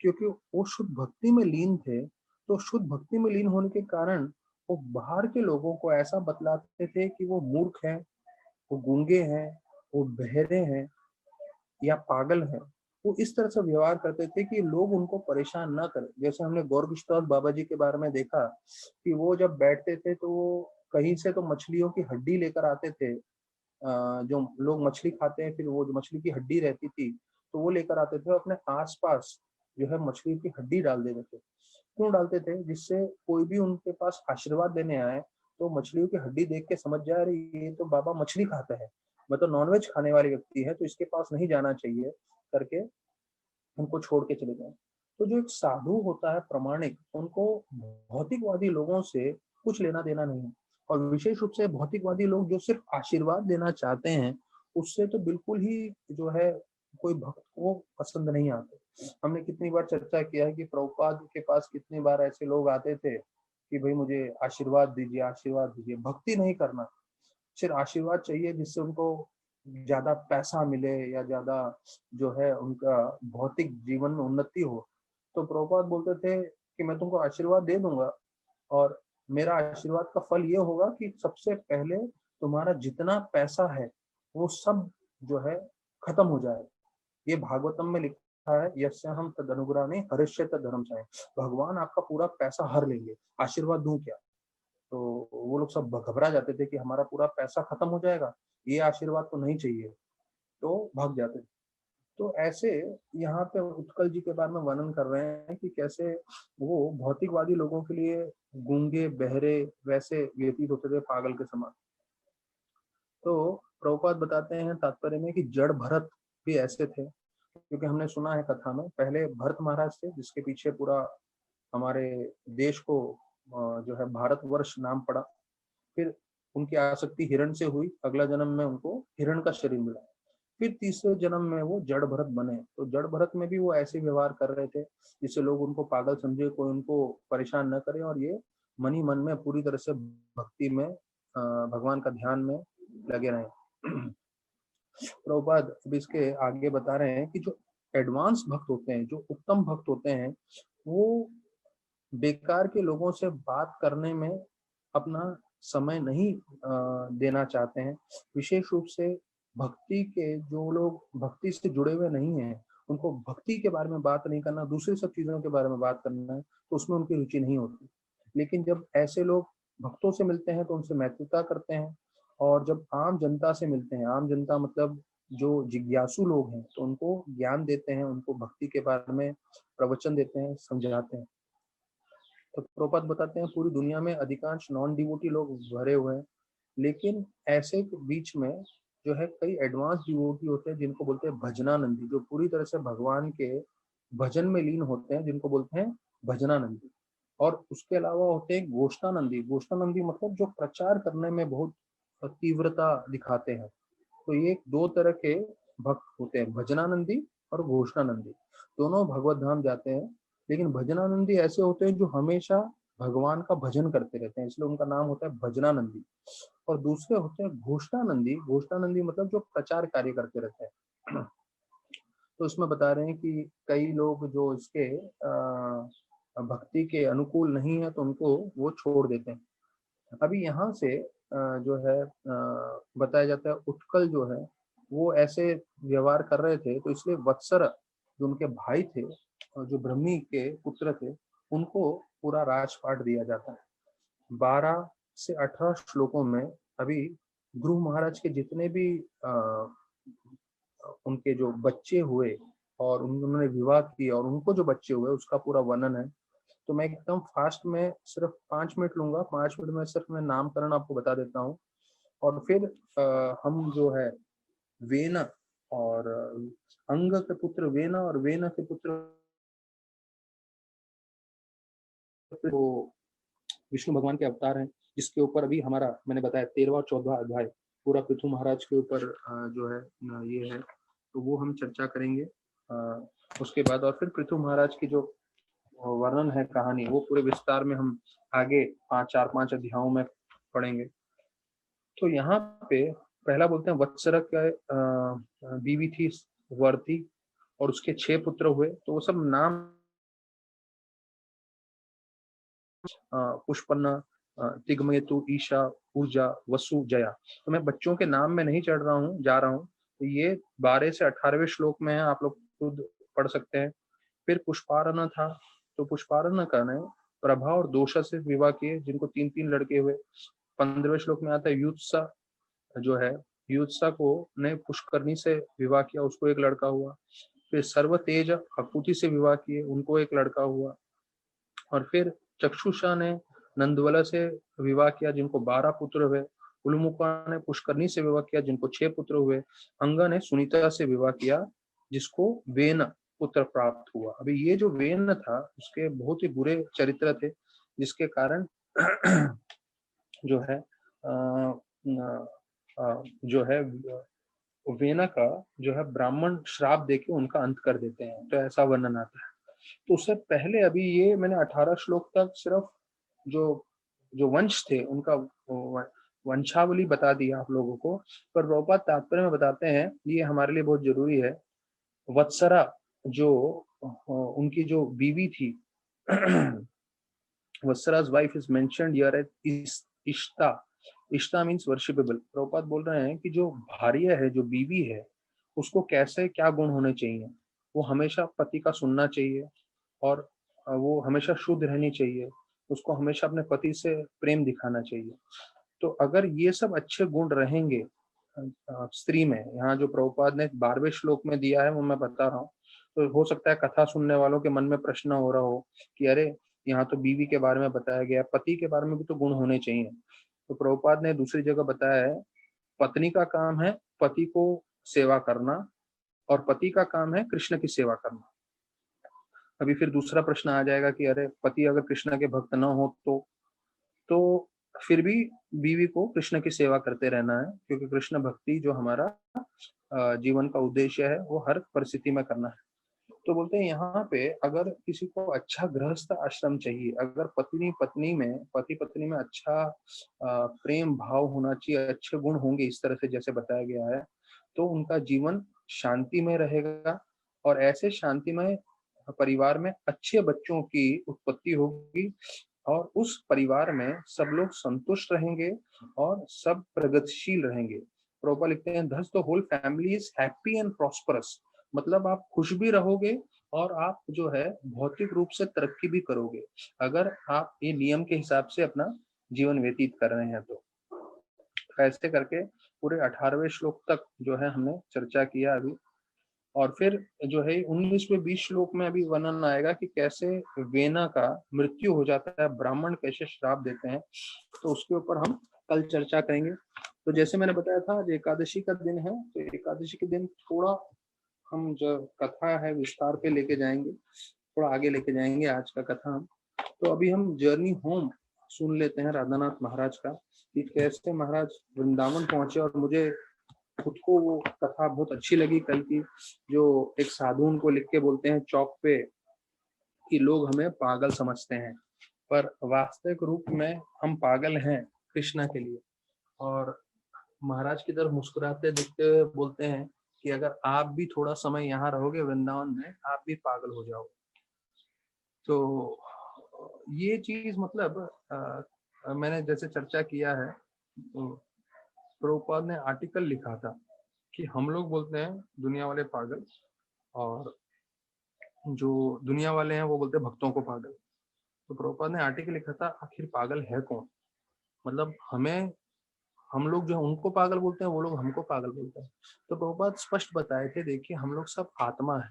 क्योंकि वो शुद्ध भक्ति में लीन थे, तो शुद्ध भक्ति में लीन होने के कारण वो बाहर के लोगों को ऐसा बतलाते थे कि वो मूर्ख हैं, वो गूंगे हैं, वो बहरे हैं या पागल हैं। वो इस तरह से व्यवहार करते थे कि लोग उनको परेशान ना करें। जैसे हमने गौर विश्वास बाबा जी के बारे में देखा कि वो जब बैठते थे तो वो कहीं से तो मछलियों की हड्डी लेकर आते थे, जो लोग मछली खाते हैं फिर वो जो मछली की हड्डी रहती थी तो वो लेकर आते थे, अपने आसपास जो है मछली की हड्डी डाल देते थे। क्यों डालते थे? जिससे कोई भी उनके पास आशीर्वाद देने आए तो मछलियों की हड्डी देख के समझ जाए अरे ये तो बाबा मछली खाता है, मतलब नॉनवेज खाने वाली व्यक्ति है, तो इसके पास नहीं जाना चाहिए करके उनको छोड़ के चले जाएं। तो जो एक साधु होता है प्रमाणिक, उनको भौतिकवादी लोगों से कुछ लेना देना नहीं है, और विशेष रूप से भौतिकवादी लोग जो सिर्फ आशीर्वाद देना चाहते हैं उससे तो बिल्कुल ही जो है कोई भक्त को पसंद नहीं आते। हमने कितनी बार चर्चा किया है कि प्रभुपाद के पास कितनी बार ऐसे लोग आते थे कि भाई मुझे आशीर्वाद दीजिए, आशीर्वाद दीजिए। भक्ति नहीं करना, सिर्फ आशीर्वाद चाहिए जिससे उनको ज्यादा पैसा मिले या ज्यादा जो है उनका भौतिक जीवन में उन्नति हो। तो प्रभुपाद बोलते थे कि मैं तुमको आशीर्वाद दे दूंगा, और मेरा आशीर्वाद का फल ये होगा कि सबसे पहले तुम्हारा जितना पैसा है वो सब जो है खत्म हो जाए। ये भागवतम में लिखा है, यस्य हम तद अनुग्रहाणे हरिष्यत धर्मचाय। भगवान आपका पूरा पैसा हर लेंगे, आशीर्वाद दूं क्या? तो वो लोग सब घबरा जाते थे कि हमारा पूरा पैसा खत्म हो जाएगा, ये आशीर्वाद तो नहीं चाहिए, तो भाग जाते थे। तो ऐसे यहाँ पे उत्कल जी के बारे में वर्णन कर रहे हैं कि कैसे वो भौतिकवादी लोगों के लिए गूंगे बहरे वैसे व्यतीत होते थे, पागल के समान। तो प्रभुपाद बताते हैं तात्पर्य में कि जड़ भरत भी ऐसे थे, क्योंकि हमने सुना है कथा में पहले भरत महाराज थे जिसके पीछे पूरा हमारे देश को जो है भारतवर्ष नाम पड़ा। फिर उनकी आसक्ति हिरण से हुई, अगला जन्म में उनको हिरण का शरीर मिला। फिर तीसरे जन्म में वो जड़ भरत बने, तो जड़ भरत में भी वो ऐसे व्यवहार कर रहे थे जिससे लोग उनको पागल समझे, कोई उनको परेशान न करे, और ये मन ही मन में पूरी तरह से भक्ति में भगवान का ध्यान में लगे रहे। प्रभुपाद अब इसके आगे बता रहे हैं कि जो एडवांस भक्त होते हैं, जो उत्तम भक्त होते हैं, वो बेकार के लोगों से बात करने में अपना समय नहीं देना चाहते हैं। विशेष रूप से भक्ति के जो लोग भक्ति से जुड़े हुए नहीं हैं, उनको भक्ति के बारे में बात नहीं करना, दूसरी सब चीजों के बारे में बात करना है तो उसमें उनकी रुचि नहीं होती। लेकिन जब ऐसे लोग भक्तों से मिलते हैं तो उनसे मैत्रिता करते हैं, और जब आम जनता से मिलते हैं, आम जनता मतलब जो जिज्ञासु लोग हैं, तो उनको ज्ञान देते हैं, उनको भक्ति के बारे में प्रवचन देते हैं, समझाते हैं। तो प्रभुपाद बताते हैं पूरी दुनिया में अधिकांश नॉन डिवोटी लोग भरे हुए हैं, लेकिन ऐसे के बीच में जो है कई एडवांस डिवोटी होते हैं जिनको बोलते हैं भजनानंदी, जो पूरी तरह से भगवान के भजन में लीन होते हैं, जिनको बोलते हैं भजनानंदी। और उसके अलावा होते हैं गोष्ठानंदी। गोष्ठानंदी मतलब जो प्रचार करने में बहुत तीव्रता दिखाते हैं। तो ये दो तरह के भक्त होते हैं, भजनानंदी और घोषणानंदी। दोनों भगवत धाम जाते हैं, लेकिन भजनानंदी ऐसे होते हैं जो हमेशा भगवान का भजन करते रहते हैं, इसलिए उनका नाम होता है भजनानंदी। और दूसरे होते हैं घोषणानंदी। घोषणानंदी मतलब जो प्रचार कार्य करते रहते हैं। तो उसमें बता रहे हैं कि कई लोग जो इसके भक्ति के अनुकूल नहीं है तो उनको वो छोड़ देते हैं। अभी यहाँ से जो है बताया जाता है उत्कल जो है वो ऐसे व्यवहार कर रहे थे, तो इसलिए वत्सर जो उनके भाई थे और जो ब्रह्मी के पुत्र थे उनको पूरा राजपाट दिया जाता है। 12 से 18 श्लोकों में अभी ध्रुव महाराज के जितने भी उनके जो बच्चे हुए और उन्होंने विवाह किया और उनको जो बच्चे हुए उसका पूरा वर्णन है। तो मैं एकदम फास्ट में सिर्फ 5 मिनट लूंगा, 5 मिनट में सिर्फ मैं नामकरण आपको बता देता हूँ और फिर हम जो है वेन और अंग के पुत्र वेन और वेन के पुत्र वो विष्णु भगवान के अवतार हैं, जिसके ऊपर अभी हमारा मैंने बताया 13वां और 14वां अध्याय पूरा पृथु महाराज के ऊपर जो है ये है, तो वो हम चर्चा करेंगे उसके बाद। और फिर पृथु महाराज की जो वर्णन है कहानी वो पूरे विस्तार में हम आगे 4-5 अध्यायों में पढ़ेंगे। तो यहाँ पे पहला बोलते हैं वत्सरक बीवी थी वर्ती और उसके 6 पुत्र हुए, तो वो सब नाम पुष्पन्ना, तिग्मयतु, ईशा, ऊर्जा, वसु, जया। तो मैं बच्चों के नाम में नहीं चढ़ रहा हूँ जा रहा हूँ, तो ये 12 से 18वें श्लोक में है, आप लोग खुद पढ़ सकते हैं। फिर पुष्पारन था, तो पुष्पारन का ने प्रभा और दोषा से विवाह किए जिनको 3-3 लड़के हुए। 15वें श्लोक में आता है युत्सा जो है, युत्सा को ने पुष्करनी से विवाह किया, उसको एक लड़का हुआ। फिर सर्व तेज अकुति से विवाह किए, उनको एक लड़का हुआ। और फिर चक्षुषा ने नंदवला से विवाह किया जिनको 12 पुत्र हुए। उलमुका ने पुष्करनी से विवाह किया जिनको 6 पुत्र हुए। अंगा ने सुनीता से विवाह किया जिसको वेन पुत्र प्राप्त हुआ। अभी ये जो वेन था उसके बहुत ही बुरे चरित्र थे, जिसके कारण जो है जो है वेना का जो है ब्राह्मण श्राप देके उनका अंत कर देते हैं, तो ऐसा वर्णन आता है। तो उससे पहले अभी ये मैंने 18 श्लोक तक सिर्फ जो जो वंश थे उनका वंशावली बता दिया आप लोगों को, पर प्रभुपाद तात्पर्य में बताते हैं ये हमारे लिए बहुत जरूरी है। वत्सरा जो उनकी जो बीवी थी Vatsara's wife is mentioned here as Ishta. Ishta means worshipable. Prabhupada बोल रहे हैं कि जो भार्य है, जो बीवी है, उसको कैसे क्या गुण होने चाहिए। वो हमेशा पति का सुनना चाहिए और वो हमेशा शुद्ध रहनी चाहिए, उसको हमेशा अपने पति से प्रेम दिखाना चाहिए। तो अगर ये सब अच्छे गुण रहेंगे स्त्री में, यहाँ जो प्रभुपाद ने 12वें श्लोक में दिया है वो मैं बता रहा हूँ, तो हो सकता है कथा सुनने वालों के मन में प्रश्न हो रहा हो कि अरे यहाँ तो बीवी के बारे में बताया गया, पति के बारे में भी तो गुण होने चाहिए। तो प्रभुपाद ने दूसरी जगह बताया है पत्नी का काम है पति को सेवा करना और पति का काम है कृष्ण की सेवा करना। अभी फिर दूसरा प्रश्न आ जाएगा कि अरे पति अगर कृष्ण के भक्त न हो तो फिर भी बीवी को कृष्ण की सेवा करते रहना है, क्योंकि कृष्ण भक्ति जो हमारा जीवन का उद्देश्य है वो हर परिस्थिति में करना है। तो बोलते हैं यहाँ पे अगर किसी को अच्छा गृहस्थ आश्रम चाहिए, अगर पति पत्नी में अच्छा प्रेम भाव होना चाहिए, अच्छे गुण होंगे इस तरह से जैसे बताया गया है, तो उनका जीवन शांति में रहेगा और ऐसे शांतिमय परिवार में अच्छे बच्चों की उत्पत्ति होगी और उस परिवार में सब लोग संतुष्ट रहेंगे और सब प्रगतिशील रहेंगे। प्रभुपाद लिखते हैं thus the whole family is happy and prosperous। मतलब आप खुश भी रहोगे और आप जो है भौतिक रूप से तरक्की भी करोगे अगर आप ये नियम के हिसाब से अपना जीवन व्यतीत कर रहे हैं। तो ऐसे करके पूरे 18वें श्लोक तक जो है हमने चर्चा किया अभी। और फिर जो है 19वें 20 श्लोक में अभी वर्णन आएगा कि कैसे वेना का मृत्यु हो जाता है, ब्राह्मण कैसे श्राप देते हैं, तो उसके ऊपर हम कल चर्चा करेंगे। तो जैसे मैंने बताया था आज एकादशी का दिन है, तो एकादशी के दिन थोड़ा हम जो कथा है विस्तार पे लेके जाएंगे, थोड़ा आगे लेके जाएंगे आज का कथा हम। तो अभी हम जर्नी होम सुन लेते हैं राधानाथ महाराज का कि कैसे महाराज वृंदावन पहुंचे। और मुझे खुद को वो कथा बहुत अच्छी लगी कल की, जो एक साधु उनको लिख के बोलते हैं चौक पे कि लोग हमें पागल समझते हैं, पर वास्तविक रूप में हम पागल हैं कृष्णा के लिए। और महाराज की तरफ मुस्कुराते दिखते हुए बोलते हैं कि अगर आप भी थोड़ा समय यहाँ रहोगे वृंदावन में, आप भी पागल हो जाओगे। तो ये चीज मतलब मैंने जैसे चर्चा किया है, तो प्रभुपाद ने आर्टिकल लिखा था कि हम लोग बोलते हैं दुनिया वाले पागल, और जो दुनिया वाले हैं वो बोलते हैं भक्तों को पागल। तो प्रभुपाद ने आर्टिकल लिखा था, आखिर पागल है कौन? मतलब हमें, हम लोग जो है उनको पागल बोलते हैं, वो लोग हमको पागल बोलते हैं। तो प्रभुपाद स्पष्ट बताए थे, देखिए हम लोग सब आत्मा है,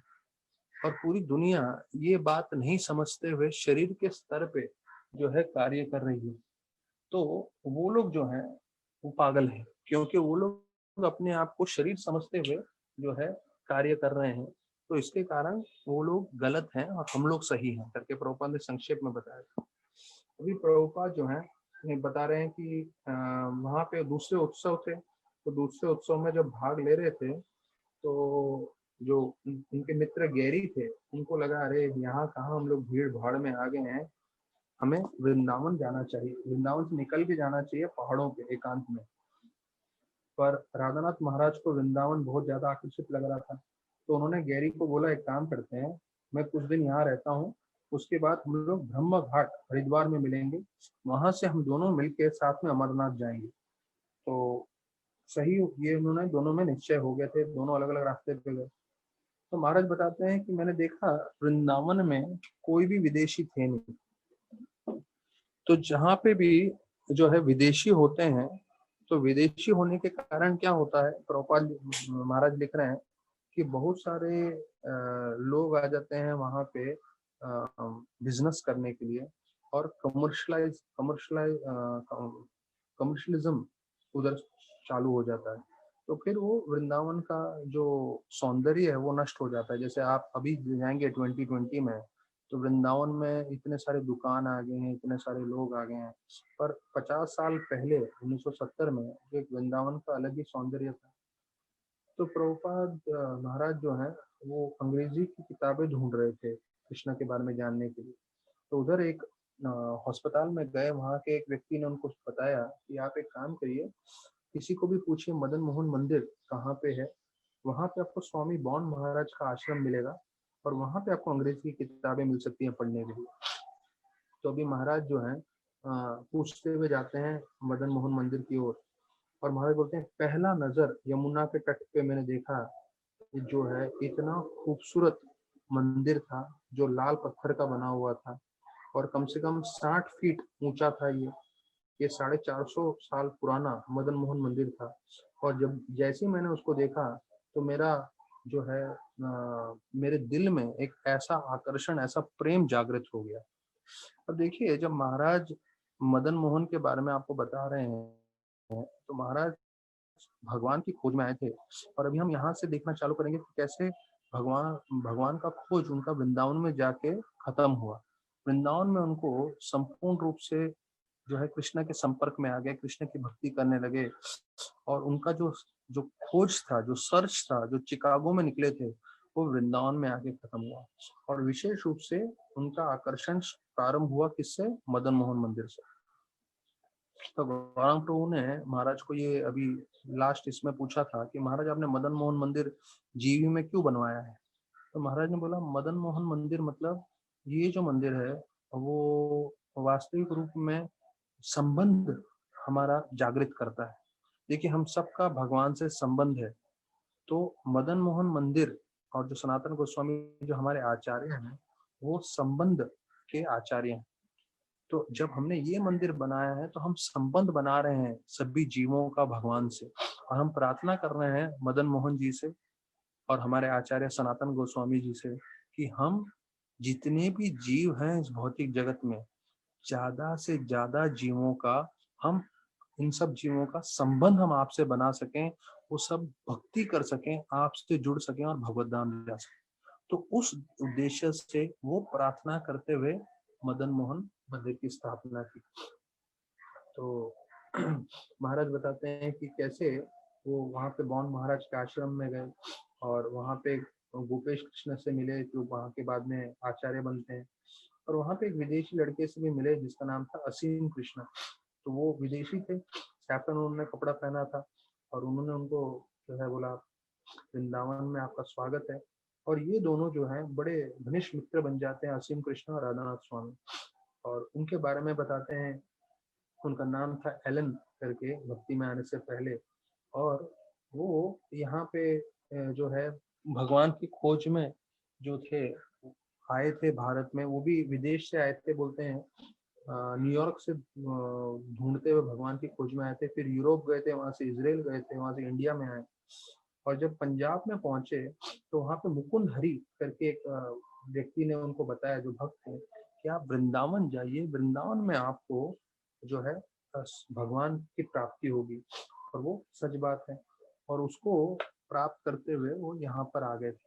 और पूरी दुनिया ये बात नहीं समझते हुए शरीर के स्तर पे जो है कार्य कर रही है। तो वो लोग जो हैं वो पागल हैं, क्योंकि वो लोग अपने आप को शरीर समझते हुए जो है कार्य कर रहे हैं। तो इसके कारण वो लोग गलत हैं और हम लोग सही हैं करके प्रभुपाद ने संक्षेप में बताया था। अभी प्रभुपाद जो है ये बता रहे हैं कि वहाँ पे दूसरे उत्सव थे, तो दूसरे उत्सव में जब भाग ले रहे थे, तो जो उनके मित्र गैरी थे, उनको लगा अरे यहाँ कहाँ हम लोग भीड़ भाड़ में आ गए हैं, हमें वृंदावन जाना चाहिए, वृंदावन से निकल के जाना चाहिए पहाड़ों पे एकांत में। पर राधानाथ महाराज को वृंदावन बहुत ज्यादा आकर्षित लग रहा था, तो उन्होंने गैरी को बोला एक काम करते हैं, मैं कुछ दिन यहाँ रहता हूँ, उसके बाद हम लोग ब्रह्म घाट हरिद्वार में मिलेंगे, वहां से हम दोनों मिलकर साथ में अमरनाथ जाएंगे। तो सही, ये उन्होंने दोनों में निश्चय हो गए थे, दोनों अलग अलग रास्ते पे गए। तो महाराज बताते हैं कि मैंने देखा वृंदावन में कोई भी विदेशी थे नहीं। तो जहाँ पे भी जो है विदेशी होते हैं, तो विदेशी होने के कारण क्या होता है, प्रभुपाद महाराज लिख रहे हैं कि बहुत सारे लोग आ जाते हैं वहाँ पे बिजनेस करने के लिए, और कमर्शलिज्म उधर चालू हो जाता है। तो फिर वो वृंदावन का जो सौंदर्य है वो नष्ट हो जाता है। जैसे आप अभी जाएंगे 2020 में, तो वृंदावन में इतने सारे दुकान आ गए हैं, इतने सारे लोग आ गए हैं, पर 50 साल पहले 1970 में एक वृंदावन का अलग ही सौंदर्य था। तो प्रभुपाद महाराज जो है वो अंग्रेजी की किताबें ढूंढ रहे थे कृष्णा के बारे में जानने के लिए। तो उधर एक अस्पताल में गए, वहाँ के एक व्यक्ति ने उनको बताया कि आप एक काम करिए, किसी को भी पूछिए मदन मोहन मंदिर कहाँ पे है, वहाँ पे आपको स्वामी बॉन महाराज का आश्रम मिलेगा, और वहाँ पे आपको अंग्रेजी की किताबें मिल सकती हैं पढ़ने के लिए। तो अभी महाराज जो है पूछते हुए जाते हैं मदन मोहन मंदिर की ओर, और महाराज बोलते हैं पहला नजर यमुना के तट पे मैंने देखा, जो है इतना खूबसूरत मंदिर था, जो लाल पत्थर का बना हुआ था, और कम से कम 60 फीट ऊंचा था। ये 450 साल पुराना मदन मोहन मंदिर था। और जब जैसे ही मैंने उसको देखा, तो मेरा जो है मेरे दिल में एक ऐसा आकर्षण, ऐसा प्रेम जागृत हो गया। अब देखिए, जब महाराज मदन मोहन के बारे में आपको बता रहे हैं, तो महाराज भगवान की खोज में आए थे, और अभी हम यहाँ से देखना चालू करेंगे कि कैसे भगवान भगवान का खोज उनका वृंदावन में जाके खत्म हुआ। वृंदावन में उनको संपूर्ण रूप से जो है कृष्ण के संपर्क में आ गए, कृष्ण की भक्ति करने लगे, और उनका जो जो खोज था, जो सर्च था, जो चिकागो में निकले थे, वो वृंदावन में आके खत्म हुआ। और विशेष रूप से उनका आकर्षण प्रारंभ हुआ किससे? मदन मोहन मंदिर से। तो गौरांग प्रभु ने महाराज को ये अभी लास्ट इसमें पूछा था कि महाराज आपने मदन मोहन मंदिर जीवी में क्यों बनवाया है? तो महाराज ने बोला मदन मोहन मंदिर मतलब ये जो मंदिर है वो वास्तविक रूप में संबंध हमारा जागृत करता है। देखिए, हम सबका भगवान से संबंध है। तो मदन मोहन मंदिर और जो सनातन गोस्वामी जो हमारे आचार्य हैं, वो संबंध के आचार्य हैं। तो जब हमने ये मंदिर बनाया है, तो हम संबंध बना रहे हैं सभी जीवों का भगवान से, और हम प्रार्थना कर रहे हैं मदन मोहन जी से और हमारे आचार्य सनातन गोस्वामी जी से कि हम जितने भी जीव हैं इस भौतिक जगत में, ज्यादा से ज्यादा जीवों का, हम इन सब जीवों का संबंध हम आपसे बना सकें, वो सब भक्ति कर सकें, आपसे जुड़ सकें और भगवत धाम जा सकें। तो उस उद्देश्य से वो प्रार्थना करते हुए मदन मोहन मंदिर की स्थापना की। तो महाराज बताते हैं कि कैसे वो वहाँ पे बौन महाराज के आश्रम में गए, और वहाँ पे गोपेश कृष्ण से मिले, जो वहाँ के बाद में आचार्य बनते हैं। और वहाँ पे एक विदेशी लड़के से भी मिले जिसका नाम था असीम कृष्ण। तो वो विदेशी थे, सैफरन उन्होंने कपड़ा पहना था, और उन्होंने उनको जो है बोला वृंदावन में आपका स्वागत है। और ये दोनों जो हैं बड़े घनिष्ठ मित्र बन जाते हैं, असीम कृष्ण और राधानाथ स्वामी। और उनके बारे में बताते हैं, उनका नाम था एलन करके, भक्ति में आने से पहले। और वो यहाँ पे जो है भगवान की खोज में जो थे, आए थे भारत में, वो भी विदेश से आए थे, बोलते हैं न्यूयॉर्क से ढूंढते हुए भगवान की खोज में आए थे, फिर यूरोप गए थे, वहां से इजराइल गए थे, वहां से इंडिया में आए। और जब पंजाब में पहुंचे तो वहां पे मुकुंद हरि करके एक व्यक्ति ने उनको बताया, जो भक्त थे, कि आप वृंदावन जाइए, वृंदावन में आपको जो है भगवान की प्राप्ति होगी। और वो सच बात है। और उसको प्राप्त करते हुए वो यहाँ पर आ गए थे।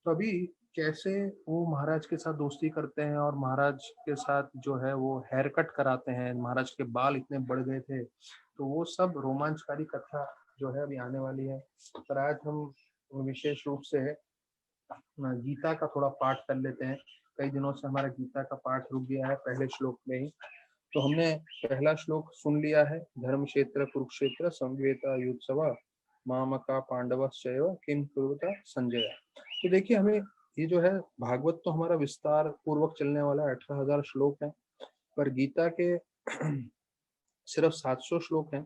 तो अभी कैसे वो महाराज के साथ दोस्ती करते हैं और महाराज के साथ जो है वो हेयर कट कराते हैं, महाराज के बाल इतने बढ़ गए थे, तो वो सब रोमांचकारी कथा जो है अभी आने वाली है। पर आज हम विशेष रूप से गीता का थोड़ा पाठ कर लेते हैं। कई दिनों से हमारा गीता का पाठ रुक गया है पहले श्लोक में ही। तो हमने पहला श्लोक सुन लिया है, धर्म क्षेत्र कुरुक्षेत्र संवेता युत्सवा मामका पांडवश्चैव किम कुरुता संजय। तो देखिए, हमें ये जो है भागवत तो हमारा विस्तार पूर्वक चलने वाला है, 18,000 श्लोक है, पर गीता के सिर्फ 700 श्लोक हैं।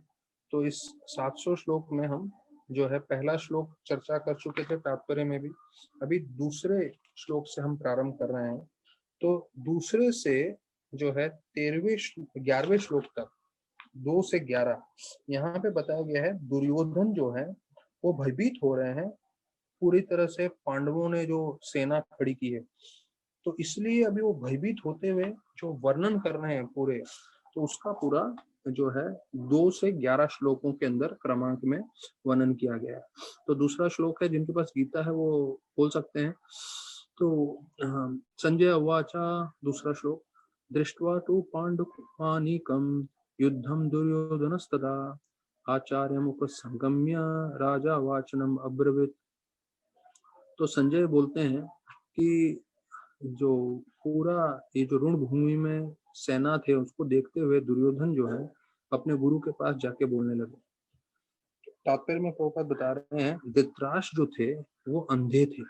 तो इस 700 श्लोक में हम जो है पहला श्लोक चर्चा कर चुके थे तात्पर्य में भी। अभी दूसरे श्लोक से हम प्रारंभ कर रहे हैं। तो दूसरे से जो है 11वें श्लोक तक, 2 से 11, यहाँ पे बताया गया है दुर्योधन जो है वो भयभीत हो रहे हैं पूरी तरह से, पांडवों ने जो सेना खड़ी की है। तो इसलिए अभी वो भयभीत होते हुए जो वर्णन कर रहे हैं पूरे, तो उसका पूरा जो है 2 से 11 श्लोकों के अंदर क्रमांक में वर्णन किया गया है। तो दूसरा श्लोक है, जिनके पास गीता है वो बोल सकते हैं। तो संजय उवाचा, दूसरा श्लोक, दृष्ट्वा तु पांडुमानीकं युद्धं दुर्योधनस्तदा आचार्यमुपसंगम्य राजा वाचनम अब्रवीत। तो संजय बोलते हैं कि जो पूरा ये जो रण भूमि में सेना थे उसको देखते हुए दुर्योधन जो है अपने गुरु के पास जाके बोलने लगे। तात्पर्य में प्रभुपाद बता रहे हैं, धृतराष्ट्र जो थे वो अंधे थे।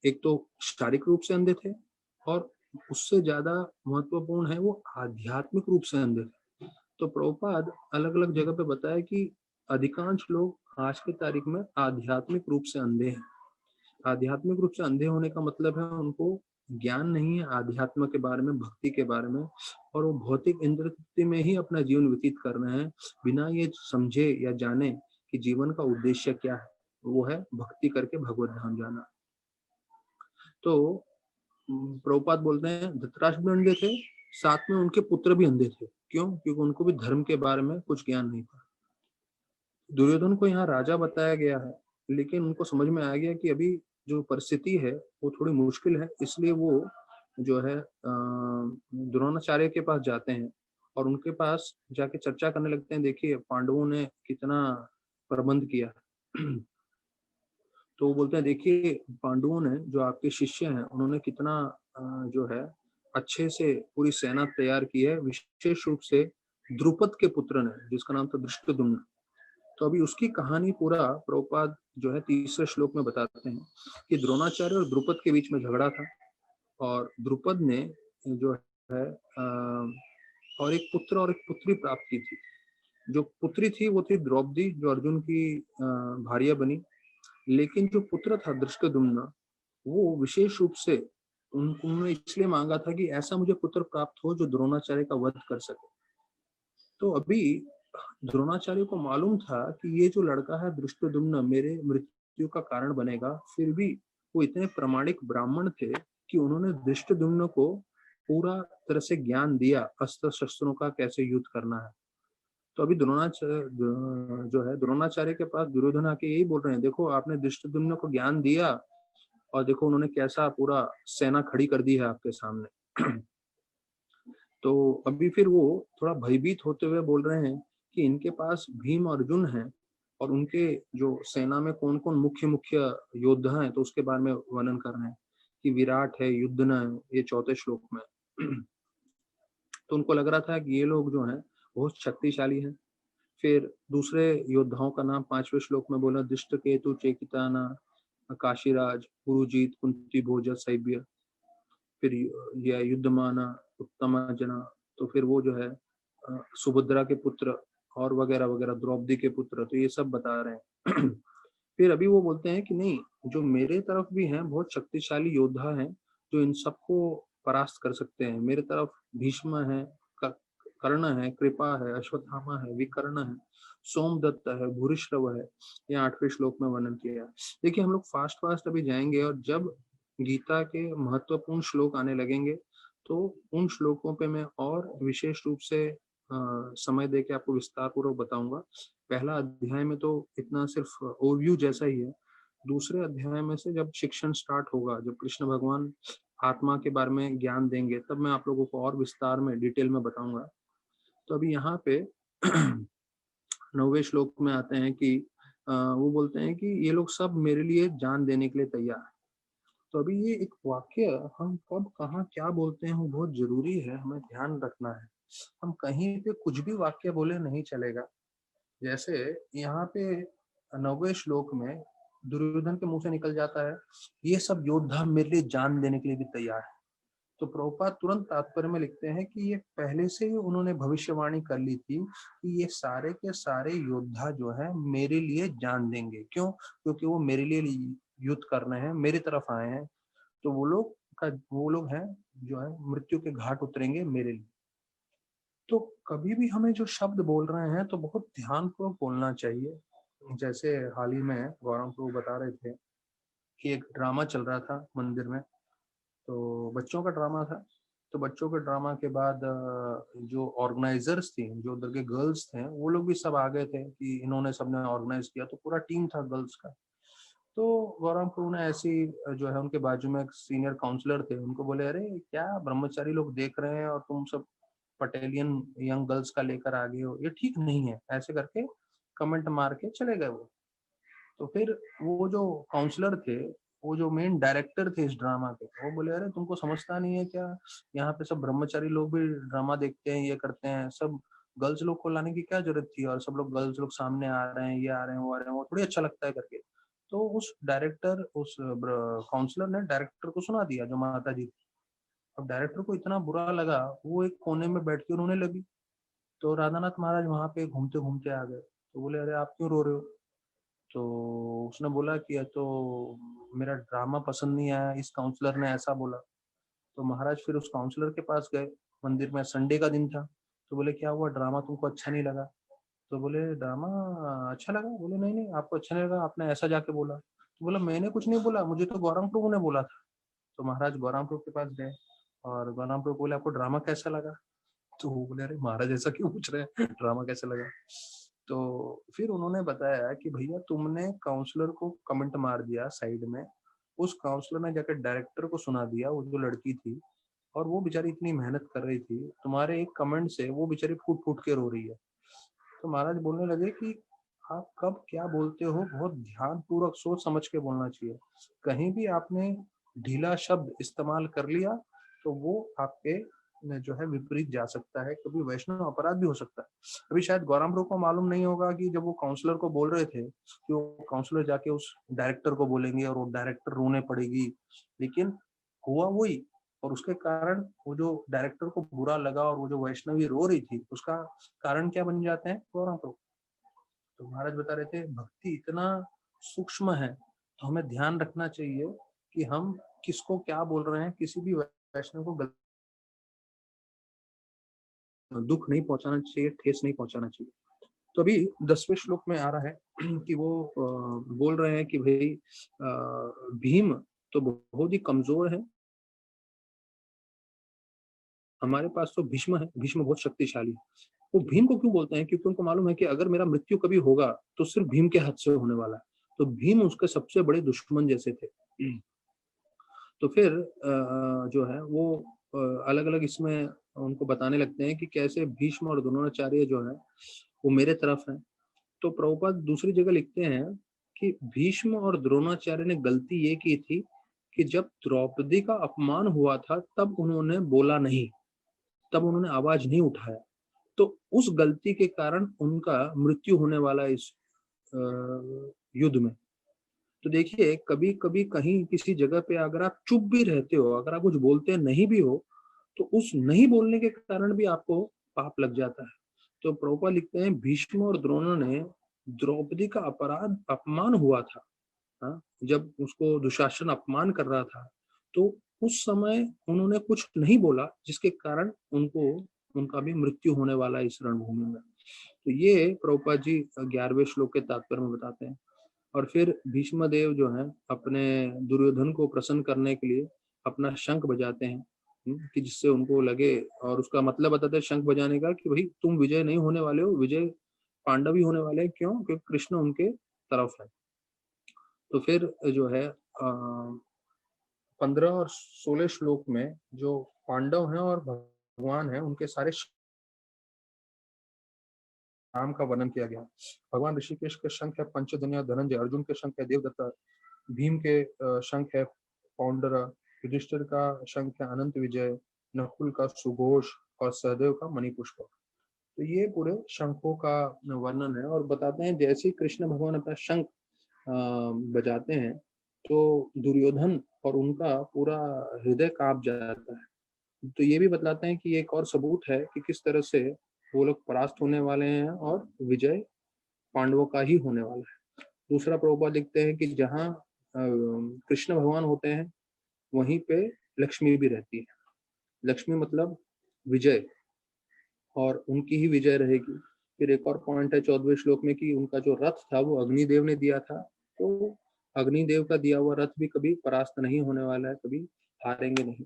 एक तो शारीरिक रूप से अंधे थे, और उससे ज्यादा महत्वपूर्ण है वो आध्यात्मिक रूप से अंधे थे। तो प्रभुपाद अलग अलग जगह पे बताया कि अधिकांश लोग आज की तारीख में आध्यात्मिक रूप से अंधे हैं। आध्यात्मिक रूप से अंधे होने का मतलब है उनको ज्ञान नहीं है आध्यात्म के बारे में, भक्ति के बारे में, और वो भौतिक इंद्र तृप्ति में ही अपना जीवन व्यतीत कर रहे हैं, बिना ये समझे या जाने कि जीवन का उद्देश्य क्या है। वो है भक्ति करके भगवत धाम जाना। तो प्रभुपाद बोलते हैं धृतराष्ट्र भी अंधे थे, साथ में उनके पुत्र भी अंधे थे। क्यों? क्योंकि उनको भी धर्म के बारे में कुछ ज्ञान नहीं था। दुर्योधन को यहाँ राजा बताया गया है, लेकिन उनको समझ में आ गया कि अभी जो परिस्थिति है वो थोड़ी मुश्किल है, इसलिए वो जो है द्रोणाचार्य के पास जाते हैं और उनके पास जाके चर्चा करने लगते हैं, देखिए पांडवों ने कितना प्रबंध किया। तो वो बोलते हैं, देखिए पांडवों ने, जो आपके शिष्य हैं, उन्होंने कितना जो है अच्छे से पूरी सेना तैयार की है, विशेष रूप से द्रुपद के पुत्र ने, जिसका नाम था धृष्टद्युम्न। तो अभी उसकी कहानी पूरा प्रभुपाद जो है तीसरे श्लोक में बताते हैं कि द्रोणाचार्य और द्रुपद के बीच में झगड़ा था, और द्रुपद ने जो है और एक पुत्र और एक पुत्री प्राप्त की थी। जो पुत्री थी वो थी द्रौपदी, जो अर्जुन की भार्या बनी। लेकिन जो पुत्र था धृष्टद्युम्न, वो विशेष रूप से उन्होंने इसलिए मांगा था कि ऐसा मुझे पुत्र प्राप्त हो जो द्रोणाचार्य का वध कर सके। तो अभी द्रोणाचार्य को मालूम था कि ये जो लड़का है धृष्टद्युम्न मेरे मृत्यु का कारण बनेगा, फिर भी वो इतने प्रामाणिक ब्राह्मण थे कि उन्होंने धृष्टद्युम्न को पूरा तरह से ज्ञान दिया अस्त्र शस्त्रों का, कैसे युद्ध करना है। तो अभी द्रोणाचार्य जो है द्रोणाचार्य के पास दुर्योधन आके यही बोल रहे हैं, देखो आपने धृष्टद्युम्न को ज्ञान दिया और देखो उन्होंने कैसा पूरा सेना खड़ी कर दी है आपके सामने। तो अभी फिर वो थोड़ा भयभीत होते हुए बोल रहे हैं कि इनके पास भीम अर्जुन हैं, और उनके जो सेना में कौन कौन मुख्य मुख्य योद्धा हैं, तो उसके बारे में वर्णन कर रहे हैं कि विराट है, युद्धन है, ये चौथे श्लोक में। तो उनको लग रहा था कि ये लोग जो हैं बहुत शक्तिशाली हैं। फिर दूसरे योद्धाओं का नाम 5वें श्लोक में बोला, दृष्टकेतु, चेकिताना, काशीराज, पुरुजीत, कुंती भोज, सैब्य, फिर यह युद्धमाना, उत्तमाजना, तो फिर वो जो है सुभद्रा के पुत्र और वगैरह वगैरह, द्रौपदी के पुत्र, तो ये सब बता रहे हैं। फिर अभी वो बोलते हैं कि नहीं, जो मेरे तरफ भी हैं बहुत शक्तिशाली योद्धा हैं जो इन सबको परास्त कर सकते हैं। मेरे तरफ भीष्म है, कर्ण है, कृपा है, अश्वत्थामा है, विकर्ण है, सोमदत्त है, भूरिश्रव है। ये 8वें श्लोक में वर्णन किया है। देखिए हम लोग फास्ट फास्ट अभी जाएंगे, और जब गीता के महत्वपूर्ण श्लोक आने लगेंगे तो उन श्लोकों पे मैं और विशेष रूप से समय दे के आपको विस्तार पूर्वक बताऊंगा। पहला अध्याय में तो इतना सिर्फ ओवरव्यू जैसा ही है। दूसरे अध्याय में से जब शिक्षण स्टार्ट होगा, जब कृष्ण भगवान आत्मा के बारे में ज्ञान देंगे, तब मैं आप लोगों को और विस्तार में डिटेल में बताऊंगा। तो अभी यहाँ पे 9वें श्लोक में आते हैं कि वो बोलते हैं कि ये लोग सब मेरे लिए जान देने के लिए तैयार है। तो अभी ये एक वाक्य हम कब कहाँ क्या बोलते हैं वो बहुत जरूरी है, हमें ध्यान रखना है। हम कहीं पे कुछ भी वाक्य बोले नहीं चलेगा। जैसे यहाँ पे 9वें श्लोक में दुर्योधन के मुंह से निकल जाता है, ये सब योद्धा मेरे लिए जान देने के लिए भी तैयार है। तो प्रभुपाद तुरंत तात्पर्य में लिखते हैं कि ये पहले से ही उन्होंने भविष्यवाणी कर ली थी कि ये सारे के सारे योद्धा जो है मेरे लिए जान देंगे। क्यों? क्योंकि वो मेरे लिए युद्ध करने हैं, मेरी तरफ आए हैं। तो वो लोग हैं जो है मृत्यु के घाट उतरेंगे मेरे लिए। तो कभी भी हमें जो शब्द बोल रहे हैं तो बहुत ध्यानपूर्वक बोलना चाहिए। जैसे हाल ही में गौरव प्रभु बता रहे थे कि एक ड्रामा चल रहा था मंदिर में, तो बच्चों का ड्रामा था। तो बच्चों के ड्रामा के बाद जो ऑर्गेनाइजर्स थी, जो उधर के गर्ल्स थे, वो लोग भी सब आ गए थे कि इन्होंने सबने ऑर्गेनाइज किया, तो पूरा टीम था गर्ल्स का। तो गौरव प्रभु ने ऐसी जो है उनके बाजू में एक सीनियर काउंसलर थे, उनको बोले, अरे क्या ब्रह्मचारी लोग देख रहे हैं और तुम सब पटेलियन यंग गर्ल्स का लेकर आ गए हो, ये ठीक नहीं है, ऐसे करके कमेंट मार के चले गए वो। तो फिर वो जो काउंसलर थे, वो जो मेन डायरेक्टर थे इस ड्रामा के, वो बोले, अरे तुमको समझता नहीं है क्या, यहाँ पे सब ब्रह्मचारी लोग भी ड्रामा देखते हैं, ये करते हैं, सब गर्ल्स लोग को लाने की क्या जरूरत थी, और सब लोग गर्ल्स लोग सामने आ रहे हैं, ये आ रहे हैं, वो आ रहे हैं, वो थोड़ी अच्छा लगता है करके। तो उस काउंसलर ने डायरेक्टर को सुना दिया, जो माता जी। अब डायरेक्टर को इतना बुरा लगा, वो एक कोने में बैठ के रोने लगी। तो राधानाथ महाराज वहां पे घूमते घूमते आ गए, तो बोले, अरे आप क्यों रो रहे हो? तो उसने बोला कि ये तो मेरा ड्रामा पसंद नहीं आया, इस काउंसलर ने ऐसा बोला। तो महाराज फिर उस काउंसलर के पास गए, मंदिर में, संडे का दिन था। तो बोले, क्या हुआ, ड्रामा तुमको अच्छा नहीं लगा? तो बोले, ड्रामा अच्छा लगा? बोले, नहीं नहीं, आपको अच्छा नहीं लगा, आपने ऐसा जाके बोला। तो बोला, मैंने कुछ नहीं बोला, मुझे तो गौरांग प्रभु ने बोला था। तो महाराज गौरांग प्रभु के पास गए, और गौरांग प्रभु बोले, आपको ड्रामा कैसा लगा? तो वो बोले, अरे महाराज ऐसा क्यों पूछ रहे हैं, ड्रामा कैसे लगा? तो फिर उन्होंने बताया कि भैया तुमने काउंसलर को कमेंट मार दिया साइड में, उस काउंसलर ने जाकर डायरेक्टर को सुना दिया, वो जो लड़की थी, और वो बेचारी इतनी मेहनत कर रही थी, तुम्हारे एक कमेंट से वो बेचारी फूट फूट के रो रही है। तो महाराज बोलने लगे कि आप कब क्या बोलते हो बहुत ध्यान पूर्वक सोच समझ के बोलना चाहिए। कहीं भी आपने ढीला शब्द इस्तेमाल कर लिया तो वो आपके जो है विपरीत जा सकता है, कभी वैष्णव अपराध भी हो सकता है। अभी शायद गौराम को मालूम नहीं होगा कि जब वो काउंसलर को बोल रहे थे कि वो काउंसलर जाके उस डायरेक्टर को बोलेंगे और वो डायरेक्टर रोने पड़ेगी, लेकिन हुआ वही। और उसके कारण वो जो डायरेक्टर को बुरा लगा और वो जो वैष्णवी रो रही थी, उसका कारण क्या बन जाते हैं गौराम प्रभु। तो महाराज बता रहे थे भक्ति इतना सूक्ष्म है, तो हमें ध्यान रखना चाहिए कि हम किसको क्या बोल रहे हैं, किसी भी वैष्णव को दुख नहीं पहुंचाना चाहिए, ठेस नहीं पहुंचाना चाहिए। तो अभी 10वें श्लोक में आ रहा है कि वो बोल रहे हैं कि भाई भीम तो बहुत ही कमजोर है, हमारे पास तो भीष्म है, भीष्म बहुत शक्तिशाली है। वो भीम को क्यों बोलते हैं? क्योंकि उनको मालूम है कि अगर मेरा मृत्यु कभी होगा तो सिर्फ भीम के हाथ से होने वाला है। तो भीम उसके सबसे बड़े दुश्मन जैसे थे। तो फिर जो है वो अलग अलग इसमें उनको बताने लगते हैं कि कैसे भीष्म और द्रोणाचार्य जो है वो मेरे तरफ है। तो प्रभुपाद दूसरी जगह लिखते हैं कि भीष्म और द्रोणाचार्य ने गलती ये की थी कि जब द्रौपदी का अपमान हुआ था तब उन्होंने बोला नहीं, तब उन्होंने आवाज नहीं उठाया। तो उस गलती के कारण उनका मृत्यु होने वाला है इस युद्ध में। तो देखिए कभी कभी कहीं किसी जगह पे अगर आप चुप भी रहते हो, अगर आप कुछ बोलते नहीं भी हो, तो उस नहीं बोलने के कारण भी आपको पाप लग जाता है। तो प्रभुपाद लिखते हैं भीष्म और द्रोणों ने द्रौपदी का अपमान हुआ था। हाँ, जब उसको दुशासन अपमान कर रहा था, तो उस समय उन्होंने कुछ नहीं बोला, जिसके कारण उनको उनका भी मृत्यु होने वाला है इस रणभूमि में। तो ये प्रभुपाद जी 11वें श्लोक के तात्पर्य में बताते हैं। और फिर भीष्म देव जो है अपने दुर्योधन को प्रसन्न करने के लिए अपना शंख बजाते हैं, कि जिससे उनको लगे, और उसका मतलब बताते हैं शंख बजाने का कि भाई तुम विजय नहीं होने वाले हो, विजय पांडव ही होने वाले हैं। क्यों? क्योंकि कृष्ण उनके तरफ है। तो फिर जो है 15 और 16 श्लोक में जो पांडव हैं और भगवान हैं उनके सारे नाम का वर्णन किया गया। भगवान ऋषिकेश के शंख है पंचजन्य धनंजय, अर्जुन के शंख है देवदत्ता, भीम के शंख है पौंडरा, युधिष्ठिर का शंख है अनंत विजय, नकुल का सुघोष और सहदेव का मणिपुष्प। तो ये पूरे शंखों का वर्णन है और बताते हैं जैसे ही कृष्ण भगवान अपना शंख बजाते हैं तो दुर्योधन और उनका पूरा हृदय कांप जाता है। तो ये भी बतलाते हैं कि एक और सबूत है कि किस तरह से वो लोग परास्त होने वाले हैं और विजय पांडवों का ही होने वाला है। दूसरा प्रभुपाद लिखते हैं कि जहाँ कृष्ण भगवान होते हैं वहीं पे लक्ष्मी भी रहती है। लक्ष्मी मतलब विजय, और उनकी ही विजय रहेगी। फिर एक और पॉइंट है 14वें श्लोक में कि उनका जो रथ था वो अग्निदेव ने दिया था, तो अग्निदेव का दिया हुआ रथ भी कभी परास्त नहीं होने वाला है, कभी हारेंगे नहीं।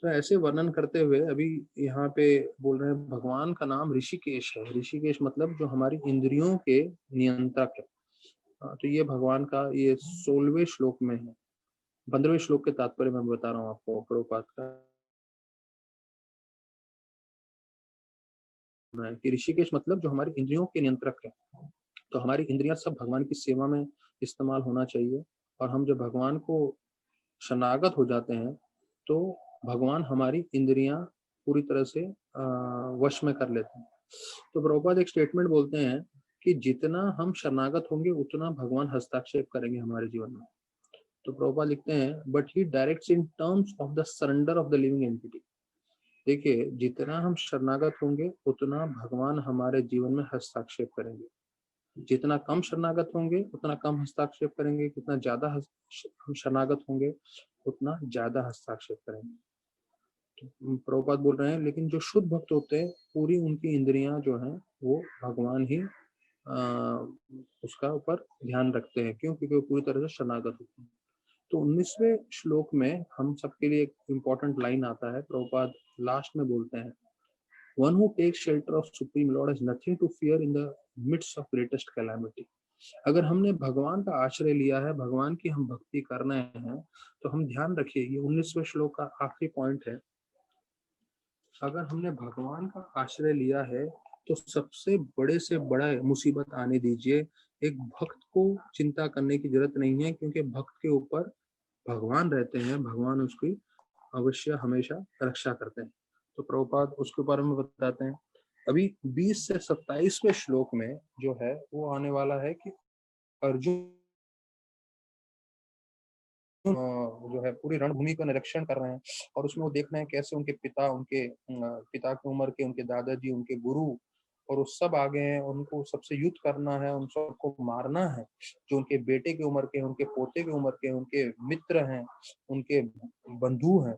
तो ऐसे वर्णन करते हुए अभी यहाँ पे बोल रहे हैं भगवान का नाम ऋषिकेश है। ऋषिकेश मतलब जो हमारी इंद्रियों के नियंत्रक है। तो ये भगवान का ये 16वें श्लोक में है। 15वें श्लोक के तात्पर्य मैं बता रहा हूँ आपको प्रभुपाद का, कि ऋषिकेश मतलब जो हमारी इंद्रियों के नियंत्रक है। तो हमारी इंद्रियां सब भगवान की सेवा में इस्तेमाल होना चाहिए। और हम जब भगवान को शरणागत हो जाते हैं तो भगवान हमारी इंद्रियां पूरी तरह से वश में कर लेते हैं। तो प्रभुपाद एक स्टेटमेंट बोलते हैं कि जितना हम शरणागत होंगे उतना भगवान हस्ताक्षेप करेंगे हमारे जीवन में। तो प्रभुपाद लिखते हैं but he directs in terms of the surrender of the living entity. देखिए जितना हम शरणागत होंगे उतना भगवान हमारे जीवन में हस्ताक्षेप करेंगे। जितना कम शरणागत होंगे उतना कम हस्ताक्षेप करेंगे, कितना ज्यादा हम शरणागत होंगे उतना ज्यादा हस्ताक्षेप करेंगे। तो प्रभुपाद बोल रहे हैं लेकिन जो शुद्ध भक्त होते हैं पूरी उनकी इंद्रियां जो हैं वो भगवान ही उसका ऊपर ध्यान रखते हैं। क्यों? क्योंकि वो पूरी तरह से शरणागत होते हैं। तो 19वें श्लोक में हम सबके लिए एक इम्पोर्टेंट लाइन आता है। प्रभुपाद लास्ट में बोलते हैं One who takes shelter of Supreme Lord has nothing to fear in the midst of greatest calamity. अगर हमने भगवान का आश्रय लिया है, भगवान की हम भक्ति कर रहे हैं, तो हम ध्यान रखिए ये 19वें श्लोक का आखिरी पॉइंट है। अगर हमने भगवान का आश्रय लिया है तो सबसे बड़े से बड़ा मुसीबत आने दीजिए, एक भक्त को चिंता करने की जरूरत नहीं है, क्योंकि भक्त के ऊपर भगवान रहते हैं, भगवान उसकी अवश्य हमेशा रक्षा करते हैं। तो प्रभुपाद उसके बारे में बताते हैं। अभी 20 से 27वें श्लोक में जो है वो आने वाला है कि अर्जुन जो है पूरी रणभूमि का निरीक्षण कर रहे हैं और उसमें वो देख रहे हैं कैसे उनके पिता, उनके पिता की उम्र के, उनके दादाजी, उनके गुरु और वो सब आ गए हैं। उनको सबसे युद्ध करना है, उन सबको मारना है। जो उनके बेटे की उम्र के, उनके पोते की उम्र के, उनके मित्र हैं, उनके बंधु हैं,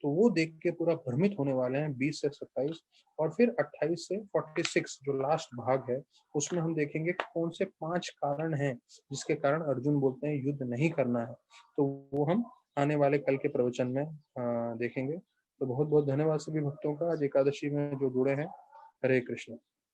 तो वो देख के पूरा भ्रमित होने वाले हैं 20 से 27। और फिर 28 से 46 जो लास्ट भाग है उसमें हम देखेंगे कौन से 5 कारण हैं जिसके कारण अर्जुन बोलते हैं युद्ध नहीं करना है। तो वो हम आने वाले कल के प्रवचन में देखेंगे। तो बहुत बहुत धन्यवाद सभी भक्तों का आज एकादशी में जो जुड़े हैं। हरे कृष्ण।